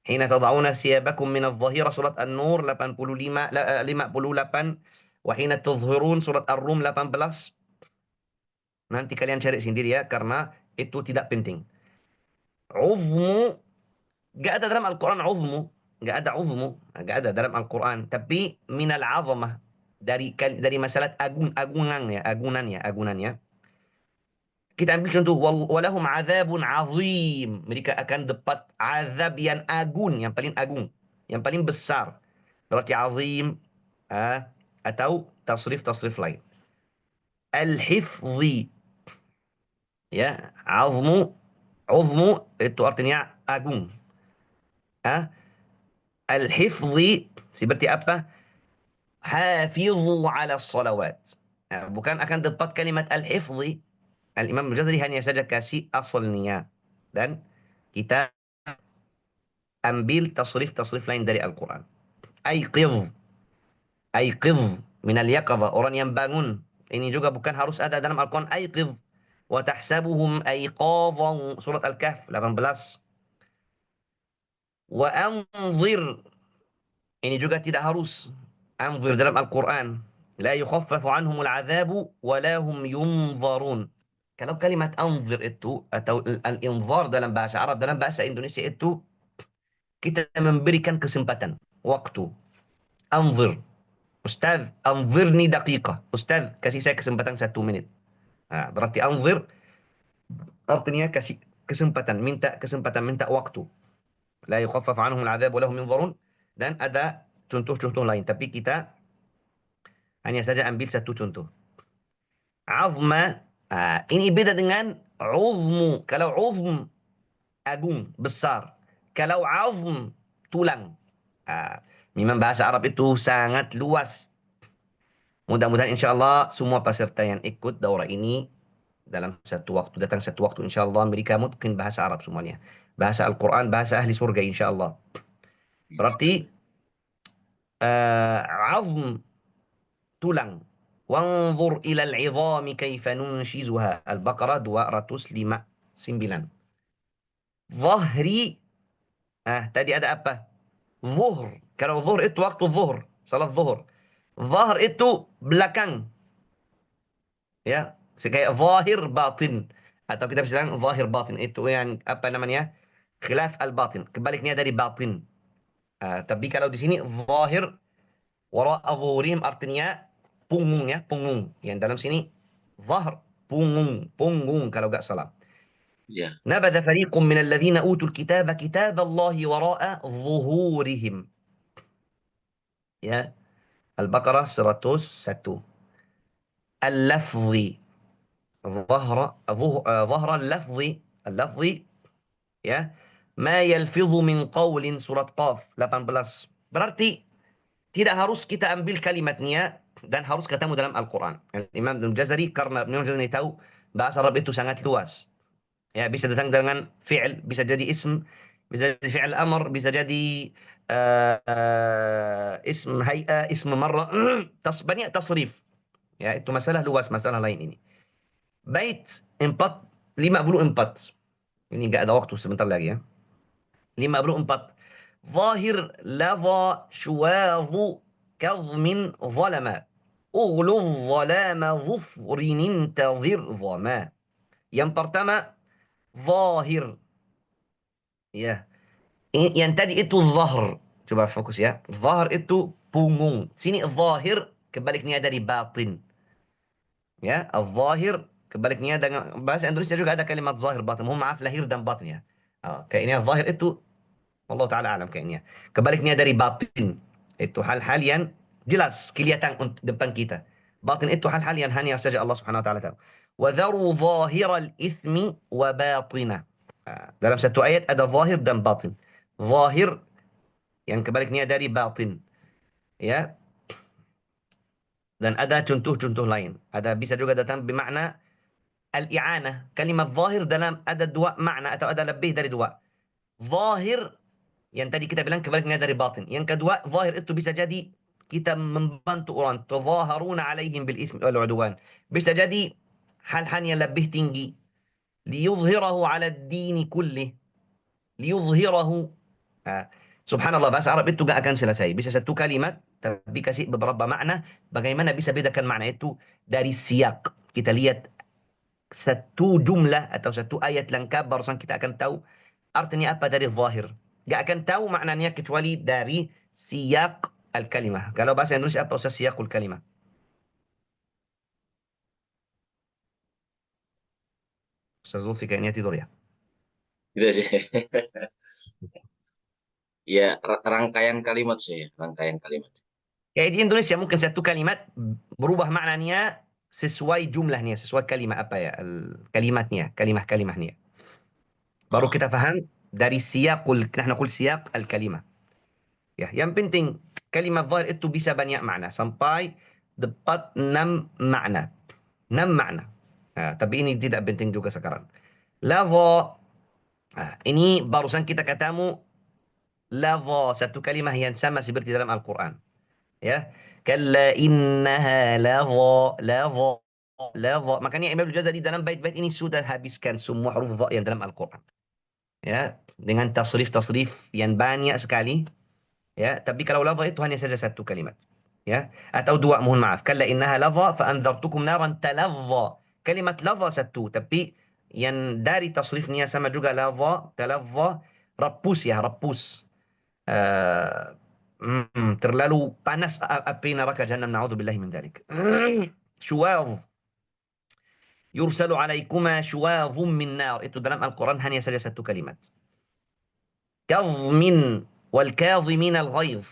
Hina tada'una siyabakum min al-zahira surat An-Nur 85, 58. Wahina tuzhirun surat Ar-Rum 18. Nanti kalian cari sendiri ya, karena itu tidak penting. Uzmu, gak ada dalam Al-Quran uzmu. Gak ada uzmu. Gak ada dalam Al-Quran. Tapi minal azamah. Dari masalah agunannya. Kita ambil contoh walahum azabun azim. Mereka akan dapat azab yang agung, yang paling agung, yang paling besar. Berarti azim atau tasrif lain. Al-hifzi, ya, uzmu itu artinya agung. Al-hifzi seperti apa? Hafizu ala salawat. Bukan akan dapat kalimat al-hifzi. Al-Imam Al-Jazari hanya saja kasih asalnya. Dan kita ambil tasrif lain dari Al-Quran. Aiqidh. Aiqidh minal yaqadha. Orang yang bangun. Ini juga bukan harus ada dalam Al-Quran. Aiqidh. Wa tahsabuhum aiqadhan. Surat Al-Kahf 18. Wa anzir. Ini juga tidak harus. Anzir dalam Al-Quran. La yukhaffafu anhumul adzabu wa la hum yunzarun. Kalau kalimat anzir itu atau al-inzar dalam bahasa Arab, dalam bahasa Indonesia itu kita memberikan kesempatan, waktu. Anzir. Ustaz, anzirni daqiqah. Ustaz, kasih saya kesempatan 1 menit. Berarti anzir artinya kasih kesempatan, minta kesempatan, minta waktu. La yukhaffaf anhum al-'adzab wa lahum yunzarun. Dan ada contoh-contoh lain, tapi kita hanya saja ambil satu contoh. Azma, ini beda dengan uzmu. Kalau uzm agung, besar. Kalau azm tulang. Memang bahasa Arab itu sangat luas. Mudah-mudahan insyaAllah semua peserta yang ikut daurah ini dalam satu waktu, datang satu waktu insyaAllah mereka mungkin bahasa Arab semuanya. Bahasa Al-Quran, bahasa ahli surga insyaAllah. Berarti azm tulang. Wanzur ilal izami kaifa nunshizuha. Al-Baqarah 259. Zahri, tadi ada apa? Zuhr. Kalau zuhr itu waktu zuhr, salat zuhr. Zahr itu belakang. Ya, kayak zahir batin. Atau kita bisa bilang zahir batin. Itu yang apa namanya? Khilaf al-batin. Kebaliknya dari batin. Tapi kalau di sini zahir wara zuhurim artinya punggung ya, punggung. Yang dalam sini zahr, punggung, punggung kalau enggak salah. Ya. نبذ فريق من الذين أوتوا الكتاب كتاب الله وراء ظهورهم. Ya, Al-Baqarah 101. Al-lafzi. ظهر اللفظ ya, ma yalfidhu min qawlin, surat Qaf 18. Berarti tidak harus kita ambil kalimatnya dan harus ketemu dalam Al-Quran. Imam Ibn Jazari, karena Imam Jazari tahu bahasa Arab itu sangat luas. Ya, bisa datang dengan fi'il, bisa jadi ism, bisa jadi fi'il amr, bisa jadi ism hay'a, ism marra, banyak tasrif. Ya, itu masalah luas, masalah lain ini. Bait 54. Ini nggak ada waktu, sebentar lagi ya. 54. Zahir lava syuwadhu kazmin zalama. Ughluz zalama zufrin intazir zama. Yang pertama, zahir. Ya. Yang tadi itu zahr. Coba fokus ya. Zahr itu punggung. Sini zahir kebaliknya dari batin. Ya, al-zahir kebaliknya dengan bahasa Indonesia juga ada kalimat zahir batin. Mohon maaf lahir dan batin ya. Kayaknya zahir itu Allah Ta'ala alam kayaknya. Kebaliknya dari batin. Itu hal-hal yang jelas, kelihatan depan kita. Batin itu hal-hal yang hanya saja Allah Subhanahu Wa Ta'ala tahu. وَذَرُوا ظَاهِرَ الْإِثْمِ وَبَاطِنَهُ. Dalam satu ayat ada zahir dan batin. Zahir yang kebaliknya dari batin. Ya. Dan ada contoh-contoh lain. Ada bisa juga datang bermakna al-i'anah. Kalimat zahir dalam ada dua makna atau ada lebih dari dua. Zahir yang tadi kita bilang kebaliknya dari batin. Yang kedua, zahir itu bisa jadi kita membantu orang. Tazaharuna alaihim bil itsmi wal udwan. Bisa jadi hal-hal yang lebih tinggi. Liyuzhirahu ala ad-din kullih. Liyuzhirahu. Subhanallah, bahasa Arab itu gak akan selesai. Bisa satu kalimat, tapi kasih beberapa makna. Bagaimana bisa bedakan makna itu dari siyak. Kita lihat satu jumlah atau satu ayat lengkap, barusan kita akan tahu artinya apa dari zahir. Gak akan tahu maknanya kecuali dari siyak al-kalimah. Kalau bahasa Indonesia apa usah siyakul kalimah? Ustaz Zulfi kayaknya tidur ya. Gitu sih. Ya, rangkaian kalimat sih, rangkaian kalimat. Kayak di Indonesia mungkin satu kalimat berubah maknanya sesuai jumlahnya, sesuai kalimat apa ya, kalimatnya, kalimah-kalimahnya. Baru kita faham dari siyakul, kita naqul siyak al-kalimah. Ya, yang penting kalimat zahir itu bisa banyak makna sampai dapat 6 makna. 6 makna. Tapi ini tidak penting juga sekarang. Lava, ini barusan kita katamu lava, satu kalimah yang sama seperti dalam Al-Quran. Ya, kalla innaha lava, lava, lava. Makanya Imam Al-Jazari dalam bait-bait ini sudah habiskan semua huruf dha yang dalam Al-Quran. Ya, dengan tasrif-tasrif yang banyak sekali. Ya, tapi kalau lafaz itu hanya saja satu kalimat. Ya, atau dua, mohon maaf. Kalla innaha ladha fa anzartukum naran talazza. Kalimat ladha satu, tapi yang dari tasrifnya sama juga ladha, talazza, rapus ya, rapus. Uh, terlalu panas api neraka jahannam, na'udzubillahi min dzalik. Syuwadh, yursalu alaikuma syuwadhum min nar. Itu dalam Al-Quran hanya saja satu kalimat. Kadhmin wal kadhimin al-ghaidh.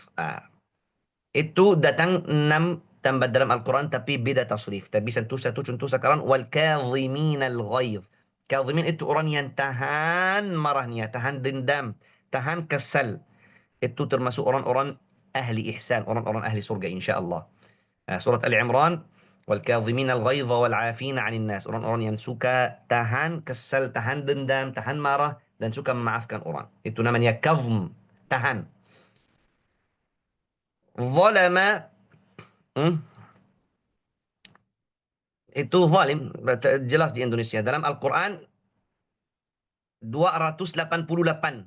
Itu datang 6 tambah dalam Al-Quran tapi beda tasrif. Tapi satu contoh sekarang. Wal kadhimin al-ghaidh. Kadhimin itu orang yang tahan marahnya, tahan dendam, tahan kesal. Itu termasuk orang-orang ahli ihsan, orang-orang ahli surga insyaallah. Surat Ali Imran, wal kadhimin al-ghaidh wal 'afina 'anil nas. Orang-orang yang suka tahan kesal, tahan dendam, tahan marah dan suka memaafkan orang. Itu namanya kadhm, tahan. Zalama, itu zalim, jelas di Indonesia. Dalam Al-Quran 288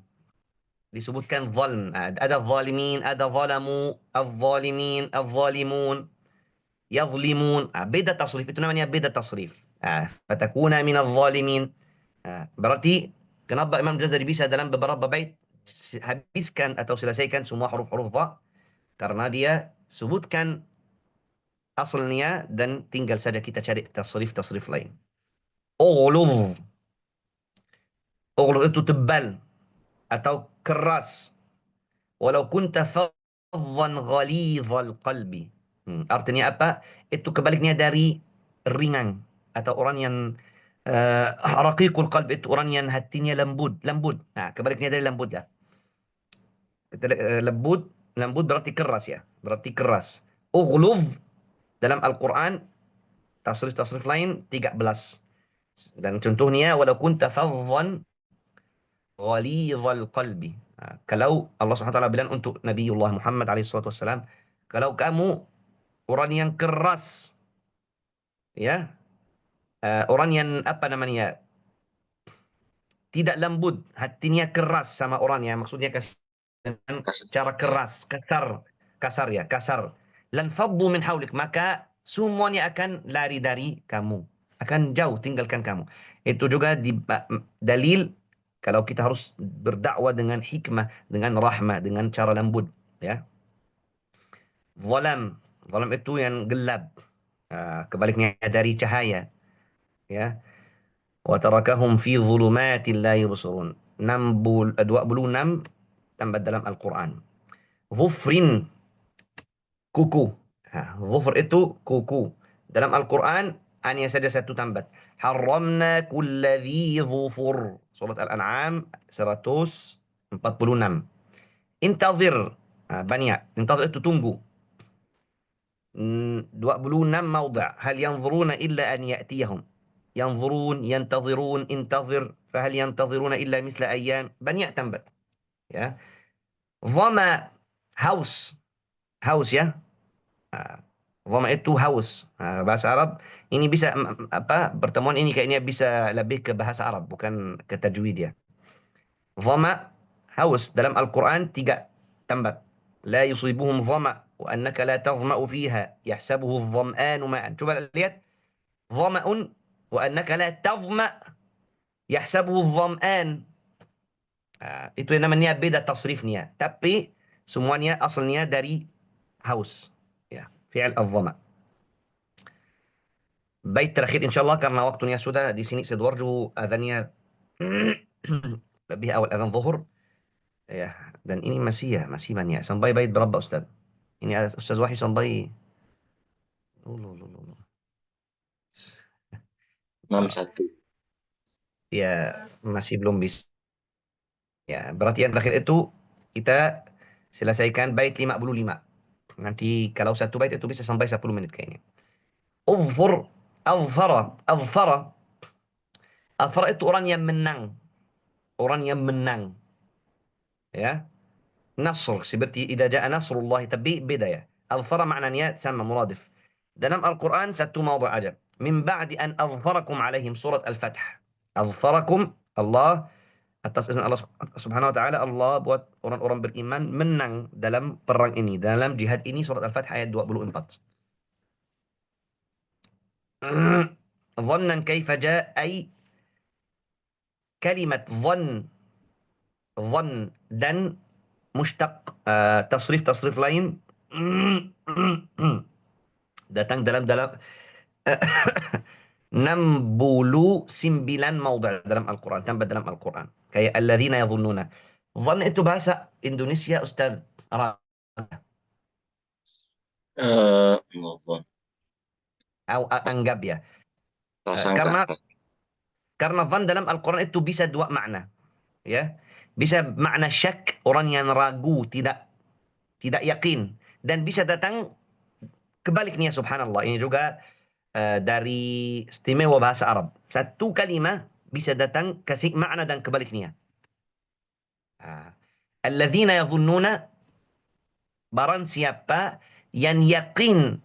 disebutkan zalm. Ada zalimin, ada zalamu, al-zalimin, al-zalimun, yazlimun. Beda tasrif, itu namanya beda tasrif. Fatakuna min al-zalimin. Berarti kenapa Imam Jazari bisa dalam beberapa bait habiskan atau selesaikan semua huruf-huruf dha? Karena dia sebutkan asalnya dan tinggal saja kita cari tasrif-tasrif lain. Ughluz. Ughluz itu tebal atau keras. Walau kunta fadhan ghalidhal qalbi. Artinya apa? Itu kebaliknya dari ringan atau orang yang raqiqul qalb, itu orang yang hatinya lembut, lembut. Kebaliknya dari lembut ya. Lembut, lembut berarti keras ya, berarti keras. Ughluz dalam Al-Quran tasrif-tasrif lain 13. Dan contohnya walau kunta fadhan ghalidhal qalbi. Kalau Allah SWT bilang untuk Nabiullah Muhammad SAW, kalau kamu orang yang keras, ya, orang yang apa namanya, tidak lembut, hatinya keras sama orang ya, maksudnya dengan cara keras, kasar ya, kasar. Lan faddu min haulik, maka semuanya akan lari dari kamu, akan jauh tinggalkan kamu. Itu juga dalil kalau kita harus berdakwah dengan hikmah, dengan rahmah, dengan cara lembut, ya. Zalam, zalam itu yang gelap, kebaliknya dari cahaya, ya. Wa tarakahum fi dhulumatin la yubsirun. 26 tambah dalam Al-Quran. Dhufrin, kuku. Dhufr itu kuku. Dalam Al-Quran hanya saja satu tambat. Harramna kulla dhi dhufur. Surat Al-An'am 146. Intazir, banyak. Intazir itu tunggu. 26 موضع. هل ينظرون إلا أن يأتيهم. ينظرون، ينتظرون، انتظر. فهل ينتظرون إلا مثل أيام. banyak tambat, ya. Dhama, haus. Haus ya. Dhama itu haus. Bahasa Arab ini bisa apa, pertemuan ini kayaknya bisa lebih ke bahasa Arab bukan ke tajwid ya. Dhama, haus, dalam Al-Quran 3 tambat. La yusibuhum dhama wa annaka la tadhma'u fiha yahsabuhu adh-dham'anu ma'an. Coba lihat. Dhama'un wa annaka la tadhma' yahsabuhu adh-dham'an. Itu yang namanya beda tasrifnya, tapi semuanya asalnya dari haus, ya, fi'al adh-dhama. Bait terakhir insyaallah karena waktunya sudah di sini Sidoarjo adhannya lebih awal adhan zuhur, ya, dan ini masih banyak. Sampai bait berapa Ustaz? Ini ada Ustaz Wahid sampai 61. ya, masih belum bisa. Ya, berarti yang terakhir itu kita selesaikan bait 55. Nanti kalau satu bait itu bisa sampai 10 menit kayaknya. Uzfur, azfara, azfara. Azfara itu orang yang menang. Orang yang menang. Ya. Nasr, seperti idza jaa nasrullah, tapi beda ya. Azfara maknanya sama, muradif. Dalam Al-Quran satu mawdu' aja. Min ba'di an azfarakum alaihim, surat Al-Fath. Azfarakum, Allah Atas izin Allah Subhanahu wa taala, Allah buat orang-orang beriman menang dalam perang ini, dalam jihad ini. Surat Al-Fath ayat 24. Dhannan kaifa jaa, ay kalimat dhann dan mushtaq, tasrif lain datang dalam 69 maudhi' dalam Al-Quran, tambah dalam Al-Quran. Kayak alladzina yadhunnuna. Dhann itu bahasa Indonesia, Ustaz. Mohon. Anggap ya. Prasangka. Karena dhann dalam Al-Quran itu bisa dua makna. Ya. Bisa makna syak, orang yang ragu, tidak yakin. Dan bisa datang kebaliknya, subhanallah. Ini juga dari istimewa bahasa Arab. Satu kalimat bisa datang kasih makna dan kebaliknya. Alladzina yadhunnuna, barang siapa yang yakin,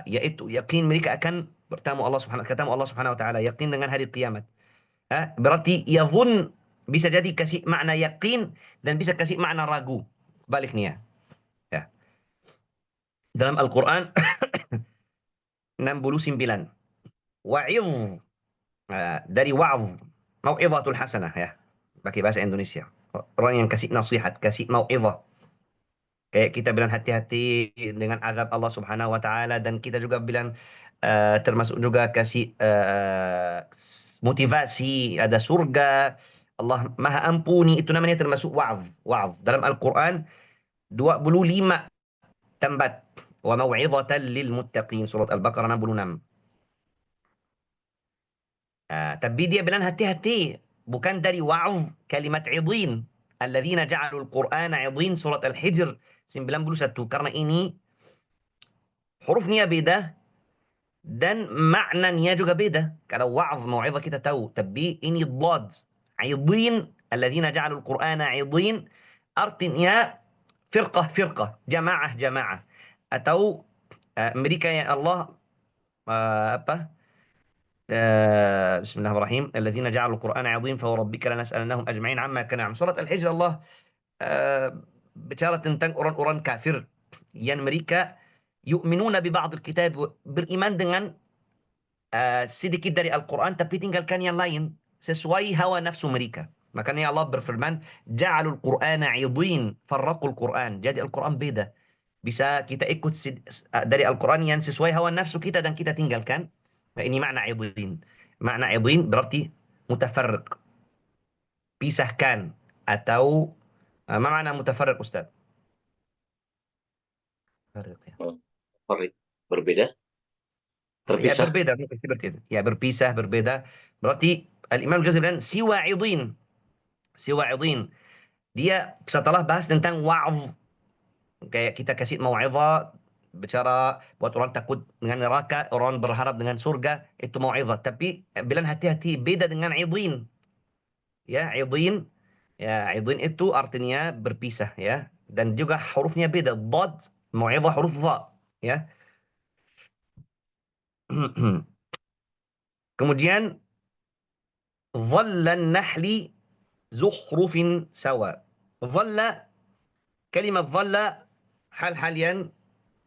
yaitu yakin mereka akan bertemu Allah Subhanahu wa taala, yakin dengan hari kiamat. Berarti yadhun bisa jadi kasih makna yakin dan bisa kasih makna ragu, baliknya. Ya. Dalam Al-Quran 69. Wa'idh, dari wa'adh, mau'idhatul hasanah ya, pakai bahasa Indonesia. Orang yang kasih nasihat, kasih mau'idhah. Kayak kita bilang hati-hati dengan azab Allah Subhanahu wa taala, dan kita juga bilang termasuk juga kasih motivasi, ada surga, Allah Maha Ampuni, itu namanya termasuk wa'adh. Dalam Al-Quran 25 tempat. Wa mau'izatan lil muttaqin, surat Al-Baqarah 66. Tapi dia bilang hati-hati, bukan dari wa'adh kalimat idin. Alladzina ja'alul Qur'ana idin, surat Al-Hijr 91. Karena ini hurufnya beda dan maknanya juga beda. Kalau wa'adh, mau'izah, kita tahu. Tapi ini dhad, idin, alladzina ja'alul Qur'ana idin, artinya firqah, jamaah. Atau mereka yang Allah apa? Bismillahirrahmanirrahim. Alladzina ja'alul Qur'ana 'idhin fa rabbika lanas'alannahum ajma'in 'amma kanu 'amalun. Surat Al-Hijr, Allah bicara tentang orang-orang kafir yang mereka yu'minuna bi ba'd al-kitab, beriman dengan sedikit dari Al-Quran tapi tinggalkan yang lain sesuai hawa nafsu mereka. Makanya Allah berfirman, ja'alul Qur'ana 'idhin, farraqul Qur'an. Jadi Al-Quran beda. Bisa kita ikut dari Al-Quran yang sesuai hawa nafsu kita dan kita tinggalkan. Nah, ini makna idin. Makna idin berarti mutafarriq, pisahkan. Atau apa makna mutafarriq, Ustaz? Farriq, ya. Berbeda, Ya, terpisah. berbeda, mungkin seperti itu. Ya, berpisah, berbeda. Berarti Al-Imam Al-Ghazali bilang siwa idin. Dia setelah bahas tentang wa'adh, kayak kita kasih mau'izah, bicara buat orang takut dengan neraka, orang berharap dengan surga, itu mau'izah. Tapi bilang hati-hati, beda dengan idin. Ya, idin. Ya, idin itu artinya berpisah ya. Dan juga hurufnya beda. Dhad, mau'izah huruf dha. Ya. Kemudian dhallan nahli zukhrufin sawa. Dhalla, kalimat dhalla hal-hal yang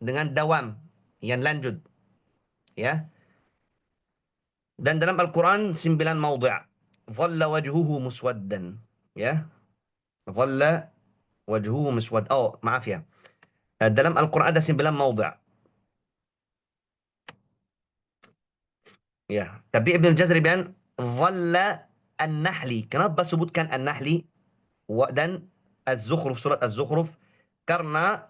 dengan dawam, yang lanjut. Ya. Dan dalam Al-Quran 9 maudhi'. Dhalla wajhuhu muswaddan. Ya. Dhalla wajhuhu muswad. Oh, maaf ya. Dalam Al-Quran ada 9 maudhi'. Ya. Tapi Ibn Jazari bilang dhalla an-nahli. Kenapa sebutkan an-nahli dan az-zukhruf, surat az-zukhruf? Karena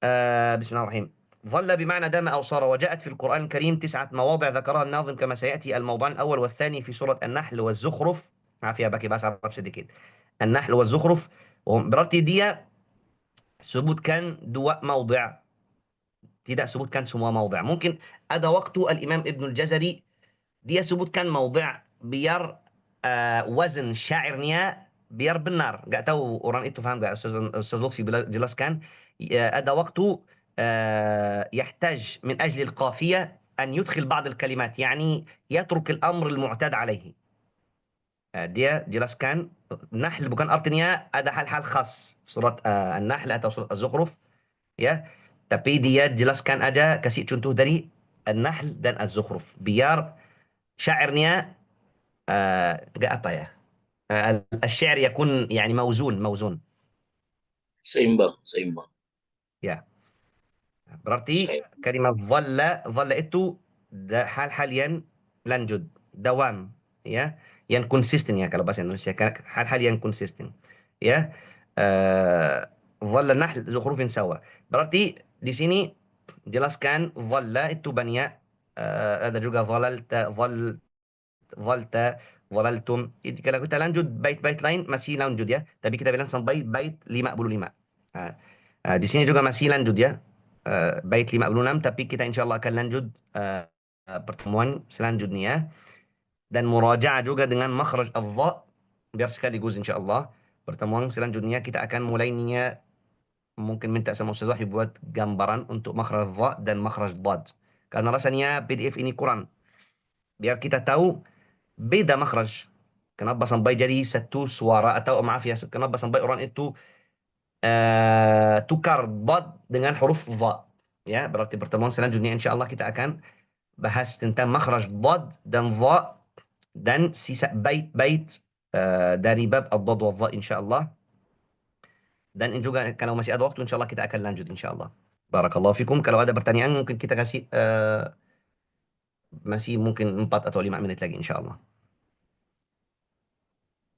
Bismillahirrahmanirrahim. ظل بمعنى دام أو صار، وجاءت في القرآن الكريم 9 مواضع ذكرها الناظم كما سيأتي. الموضع الأول والثاني في سورة النحل والزخرف. عافية باقي bahasa Arab sedikit. النحل والزخرف. Berarti dia sebutkan 2 maudhi', tidak sebutkan semua maudhi'. Mungkin ada waktu Al-Imam Ibnul Jazari dia sebutkan maudhi' biar wazn syairnya biar benar. Nggak tahu orang itu faham nggak, Ustaz Lutfi jelaskan. Ada waktu يحتاج من أجل القافية أن يدخل بعض الكلمات يعني يترك الأمر المعتاد عليه. dia jelaskan nahl bukan artinya ada hal-hal khas surat An-Nahl atau surat Az-Zukhruf ya, tapi dia jelaskan aja kasih contoh dari An-Nahl dan Az-Zukhruf biar syairnya nggak apa ya, الشعر يكون يعني موزون Seimbang, seimbang. ya. Berarti Saya kalimat dhalla itu hal-hal yang lanjut, dawam, ya, yang konsisten ya kalau bahasa Indonesia, hal-hal yang konsisten, ya. Dhalla nahl zukhrufin sawa. Berarti di sini jelaskan dhalla itu banyak, ada juga dhalta, dhalaltum. Jadi kalau kita lanjut bait-bait lain masih lanjut ya, tapi kita bilang sampai bait 55. Ah, di sini juga masih lanjut ya, bait 56, tapi kita insyaallah akan lanjut pertemuan selanjutnya ya. Dan murajaah juga dengan makhraj adh-dha biar sekaligus insyaallah pertemuan selanjutnya kita akan mulainya, mungkin minta sama Ustaz Wahyu buat gambaran untuk makhraj dha dan makhraj dad. Karena rasanya PDF ini kurang. Biar kita tahu beda makhraj. Kenapa sampai jadi satu suara, atau maaf ya, kenapa sampai orang itu tukar dad dengan huruf dha. Ya, berarti pertemuan selanjutnya insyaallah kita akan bahas tentang makhraj dad dan dha dan sisa bait-bait dari bab ad-dad wa dha insyaallah. Dan juga kalau masih ada waktu insyaallah kita akan lanjut insyaallah. Barakallahu fikum. Kalau ada pertanyaan mungkin kita kasih masih mungkin 4 atau 5 menit lagi insyaallah.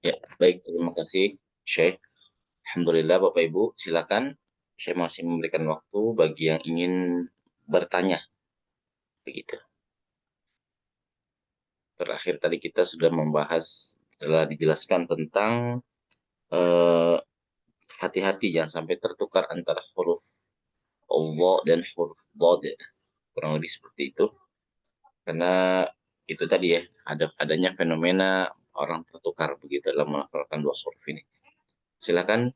ya, baik, terima kasih, Syekh. Alhamdulillah, Bapak Ibu, silakan. Saya masih memberikan waktu bagi yang ingin bertanya, begitu. Terakhir tadi kita sudah membahas, setelah dijelaskan tentang hati-hati jangan sampai tertukar antara huruf Allah dan huruf Dhad, ya. Kurang lebih seperti itu. Karena itu tadi ya, adanya fenomena orang tertukar begitu dalam melafalkan dua huruf ini. Silakan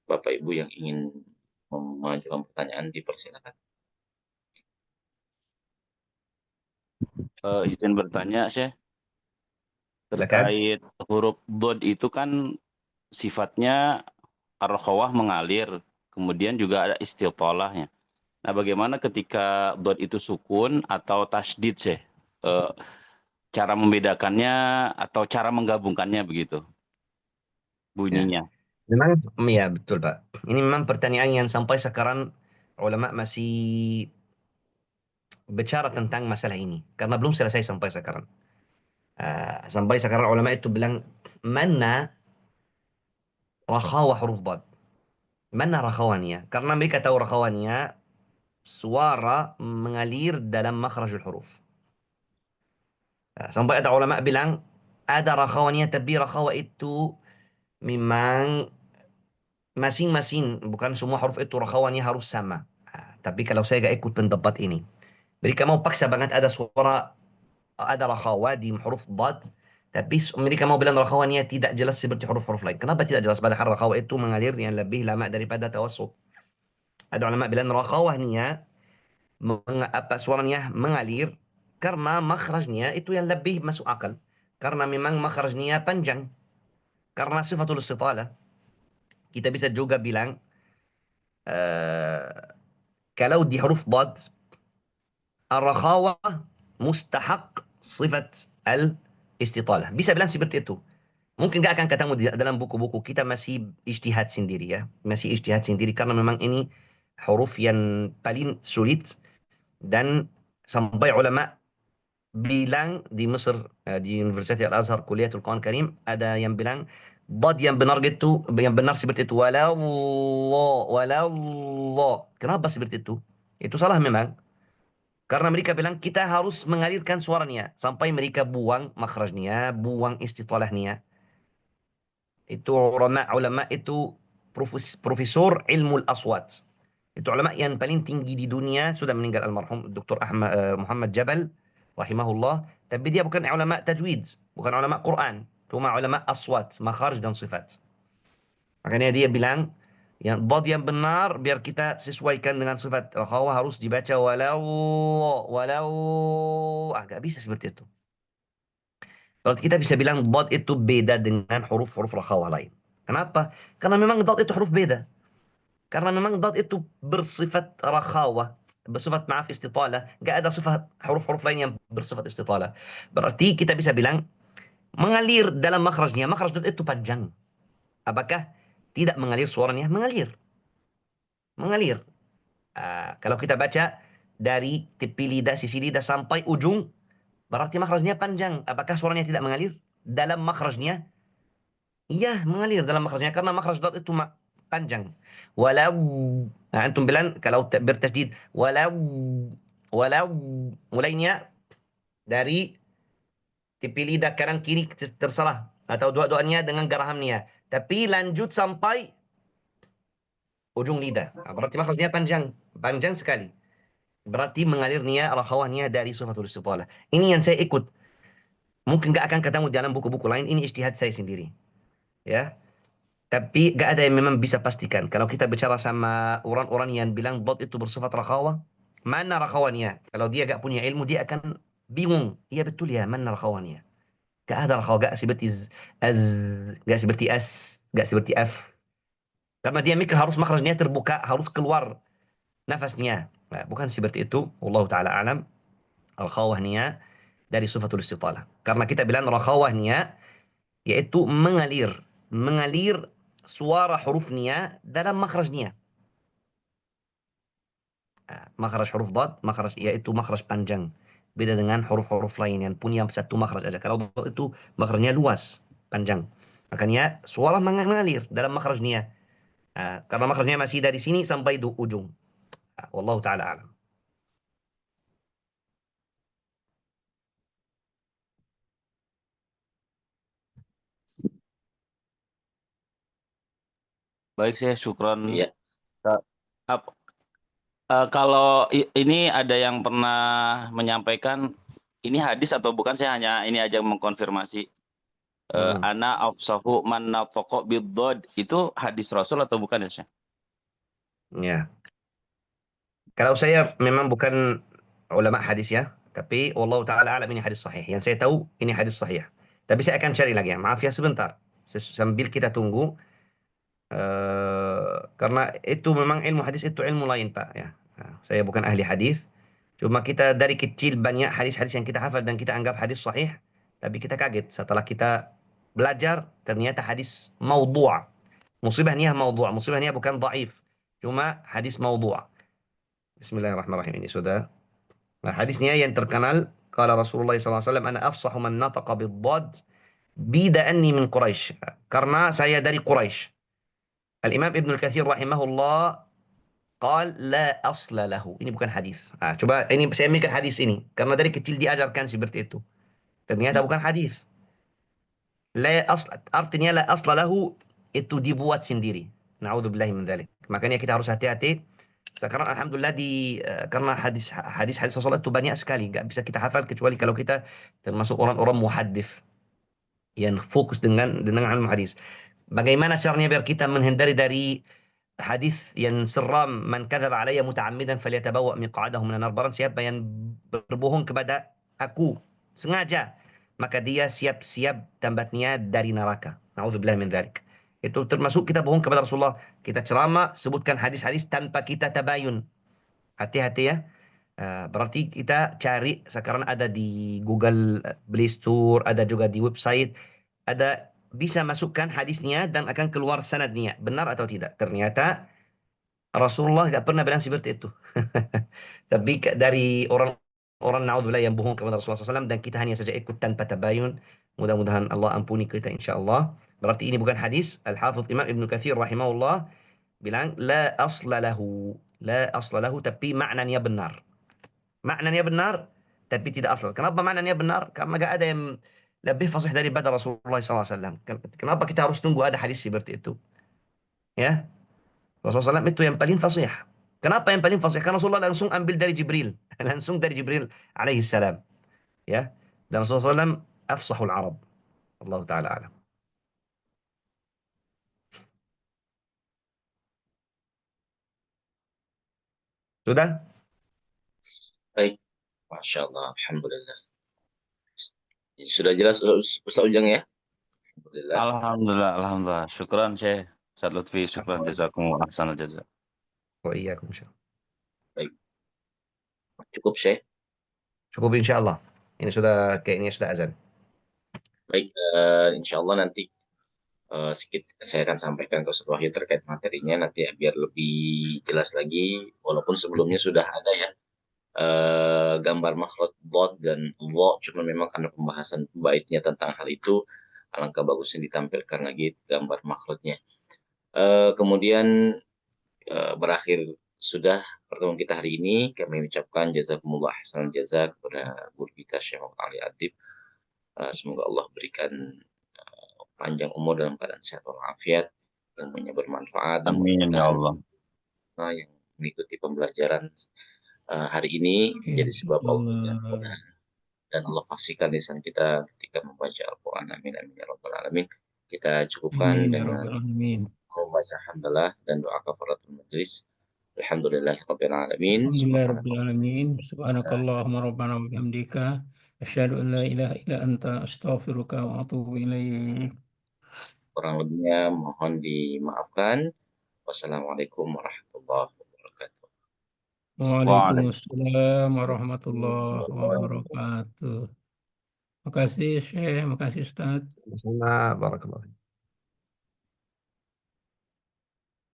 Bapak Ibu yang ingin mengajukan pertanyaan dipersilakan. Izin bertanya, Syekh, Silakan. terkait huruf dod itu kan sifatnya ar-rakhawah mengalir, kemudian juga ada istiltolahnya. Nah, bagaimana ketika dod itu sukun atau tasdid, Syekh? Eh, Cara membedakannya atau cara menggabungkannya begitu Ya. bunyinya. Memang ya betul Pak. Ini memang pertanyaan yang sampai sekarang ulama masih bicara tentang masalah ini karena belum selesai sampai sekarang. Sampai sekarang ulama itu bilang mana rakhawah huruf dad. Mana rakhawanya? Karena mereka tahu rakhawanya suara mengalir dalam makhrajul huruf. Sampai ada ulama bilang ada rakhawanya, tapi rakhawa itu memang masing-masing, bukan semua huruf itu rakhawannya harus sama. Tapi kalau saya gak ikut pendapat ini, mereka mau paksa banget ada suara, ada rakhawa di huruf dad, tapi mereka mau bilang rakhawannya tidak jelas seperti huruf-huruf lain. Kenapa tidak jelas? Padahal rakhawa itu mengalir yang lebih lama daripada tawassut. Ada ulama bilang rakhawahnya apa suaranya mengalir karena makhrajnya itu yang lebih masuk akal. Karena memang makhrajnya panjang. Karena sifatul istitalah. Kita bisa juga bilang kalau di huruf dad الرخاوة مستحق صفة الاستطالة. Bisa bilang seperti itu. Mungkin gak akan ketemu dalam buku-buku kita, masih ijtihad sendiri ya. Masih ijtihad sendiri karena memang ini huruf yang paling sulit. Dan sampai ulama bilang di Mesir, di Universitas Al-Azhar Kuliatul Quran Karim, ada yang bilang dad yang benar gitu, yang benar seperti itu walallah. Kenapa seperti itu? Itu salah memang. Karena mereka bilang kita harus mengalirkan suaranya sampai mereka buang makhrajnya, buang istitolahnya. Itu ulama itu profesor ilmu aswat. Itu ulama yang paling tinggi di dunia, sudah meninggal almarhum Dr. Muhammad Jabal rahimahullah. Tapi dia bukan ulama tajwid, bukan ulama Quran, cuma ulama aswat, makharij dan sifat. Makanya dia bilang Yang dot yang benar biar kita sesuaikan dengan sifat rakhawah harus dibaca walau agak bisa seperti itu. Kalau kita bisa bilang dot itu beda dengan huruf-huruf rakhawah lain. Kenapa? Karena memang dot itu huruf beda. Karena memang dot itu bersifat rakhawah, bersifat maaf istitalah. Nggak ada sifat huruf-huruf lain yang bersifat istitalah. Berarti kita bisa bilang mengalir dalam makhrajnya. Makhraj dot itu panjang. Apakah tidak mengalir suaranya? Mengalir. Mengalir. Kalau kita baca dari tepi lidah, sisi lidah sampai ujung, berarti makhrajnya panjang. Apakah suaranya tidak mengalir? Dalam makhrajnya, iya mengalir dalam makhrajnya karena makhraj dot itu panjang. Walau, nah, antum bilang kalau bertasdid, walau mulainya dari tepi lidah kanan kiri tersalah atau dua-duanya dengan gerahamnya. Tapi lanjut sampai ujung lidah. Berarti makhrajnya panjang, panjang sekali. Berarti mengalirnya rakhawahnya dari sifatul istitalah. Ini yang saya ikut. Mungkin gak akan ketemu dalam buku-buku lain. Ini ijtihad saya sendiri. Ya. Tapi gak ada yang memang bisa pastikan. Kalau kita bicara sama orang-orang yang bilang dot itu bersifat rakhawah, mana rakhawahnya? Kalau dia gak punya ilmu, dia akan bingung. Iya betul ya, mana rakhawahnya? Gak ada rakhawah, gak seperti az, gak seperti as, gak seperti af. Karena dia mikir harus makhrajnya terbuka, harus keluar nafasnya. Nah, bukan seperti itu. Wallahu ta'ala alam. Rakhawahnya dari sifatul istitalah. Karena kita bilang rakhawahnya yaitu mengalir. Mengalir suara hurufnya dalam makhrajnya. Makhraj huruf dad, makhraj yaitu makhraj panjang. Beda dengan huruf-huruf lain yang punya satu makhraj aja. Kalau dad itu makhrajnya luas, panjang. Makanya suara mengalir dalam makhrajnya. Karena makhrajnya masih dari sini sampai ujung. Wallahu ta'ala alam. Baik, saya syukron. Iya. Ap- kalau ini ada yang pernah menyampaikan ini hadis atau bukan, saya hanya ini aja mengkonfirmasi. Ana afsahu man nafaqa bid-dhad itu hadis Rasul atau bukan ya, Syekh? Ya. Kalau saya memang bukan ulama hadis ya, tapi Allah Ta'ala alam ini hadis sahih. Yang saya tahu ini hadis sahih. Tapi saya akan cari lagi ya. Maaf ya sebentar. Sambil kita tunggu. Karena itu memang ilmu hadis itu ilmu lain Pak ya. Saya bukan ahli hadis. Cuma kita dari kecil banyak hadis-hadis yang kita hafal dan kita anggap hadis sahih. Tapi kita kaget setelah kita belajar ternyata hadis maudhu'. Musibahnya maudhu'. Musibahnya bukan dhaif. Cuma hadis maudhu'. Bismillahirrahmanirrahim ini sudah. Nah, hadisnya yang terkenal kala Rasulullah SAW, "Ana afsahu man nataqa bid-dhad bida anni min Quraisy." Karena saya dari Quraisy. Al-Imam Ibnu Katsir rahimahullah qal la asla lahu. Ini bukan hadis. Coba ini saya mikir hadis ini karena dari kecil diajarkan seperti itu. Ternyata bukan hadis. La asl artinya la asla lahu itu dibuat sendiri. Na'udzubillahi min dzalik. Makanya kita harus hati-hati. Sekarang alhamdulillah karena hadis Rasulullah itu banyak sekali, nggak bisa kita hafal kecuali kalau kita termasuk orang-orang muhaddits yang fokus dengan ilmu hadis. Bagaimana caranya biar kita menghindari dari hadis yang seram, man kadzaba alayya muta'ammidan falyatabawwa miq'adahu minan nar. Barang siapa yang berbohong kepada aku sengaja, maka dia siap-siap tempatnya dari neraka. Nauzubillah min dzalik. Itu termasuk kita bohong kepada Rasulullah. Kita ceramah, sebutkan hadis-hadis tanpa kita tabayun. Hati-hati ya. Berarti kita cari sekarang ada di Google Play Store, ada juga di website, ada bisa masukkan hadisnya dan akan keluar sanadnya. Benar atau tidak? Ternyata Rasulullah nggak pernah bilang seperti itu. Tapi dari orang naudzubillah yang bohong kepada Rasulullah SAW dan kita hanya saja ikut tanpa tabayun. Mudah-mudahan Allah ampuni kita insya Allah. Berarti ini bukan hadis. Al-Hafidh Imam Ibnu Katsir rahimahullah bilang la asla lahu. La asla lahu tapi maknanya benar. Maknanya benar tapi tidak asal. Kenapa maknanya benar? Karena gak ada yang lebih fasih daripada Rasulullah SAW. Kenapa kita harus tunggu ada hadis seperti itu? Ya, Rasulullah SAW itu yang paling fasih. Kenapa yang paling fasih? Karena Rasulullah langsung ambil dari Jibril, langsung dari Jibril alaihi salam. Ya, dan Rasulullah SAW afsahul Arab. Allah Taala alam. Sudah? Baik, Masya Allah, Alhamdulillah. Sudah jelas Ustaz Ujang ya? Alhamdulillah. Alhamdulillah. Syukran Syekh. Ustaz Lutfi, syukran jazakumullah ahsanal jaza. Wa iyyakum insyaallah. Baik, cukup Syekh. Cukup insyaallah. Ini sudah kayaknya sudah azan. Baik, insya Allah nanti sedikit saya akan sampaikan ke Ustaz Wahyu terkait materinya nanti ya, biar lebih jelas lagi. Walaupun sebelumnya sudah ada ya gambar makhraj dhad dan dha, cuma memang karena pembahasan baitnya tentang hal itu, alangkah bagusnya ditampilkan lagi gambar makhrajnya. Kemudian berakhir sudah pertemuan kita hari ini. Kami ucapkan jazakumullah ahsanal jaza kepada guru kita Syekh Ali Adib. Semoga Allah berikan panjang umur dalam keadaan sehat walafiat, ilmunya bermanfaat, dan Amin ya mudah-mudahan Allah. yang mengikuti pembelajaran hari ini menjadi sebab Allah dan mudah dan Allah faksikan lisan kita ketika membaca Al-Quran. Amin amin ya rabbal alamin. Kita cukupkan Amin ya dengan rabbal alamin. membaca hamdalah dan doa kafaratul majlis. Alhamdulillah rabbil alamin. Alhamdulillah rabbil alamin. Subhanakallahumma rabbana wa bihamdika asyhadu an la ilaha illa anta astaghfiruka wa atubu ilaik. Kurang lebihnya mohon dimaafkan. Wassalamualaikum warahmatullahi wabarakatuh. Waalaikumsalam warahmatullahi wabarakatuh. Makasih Syekh, makasih Ustaz. Sama-sama, barakallahu.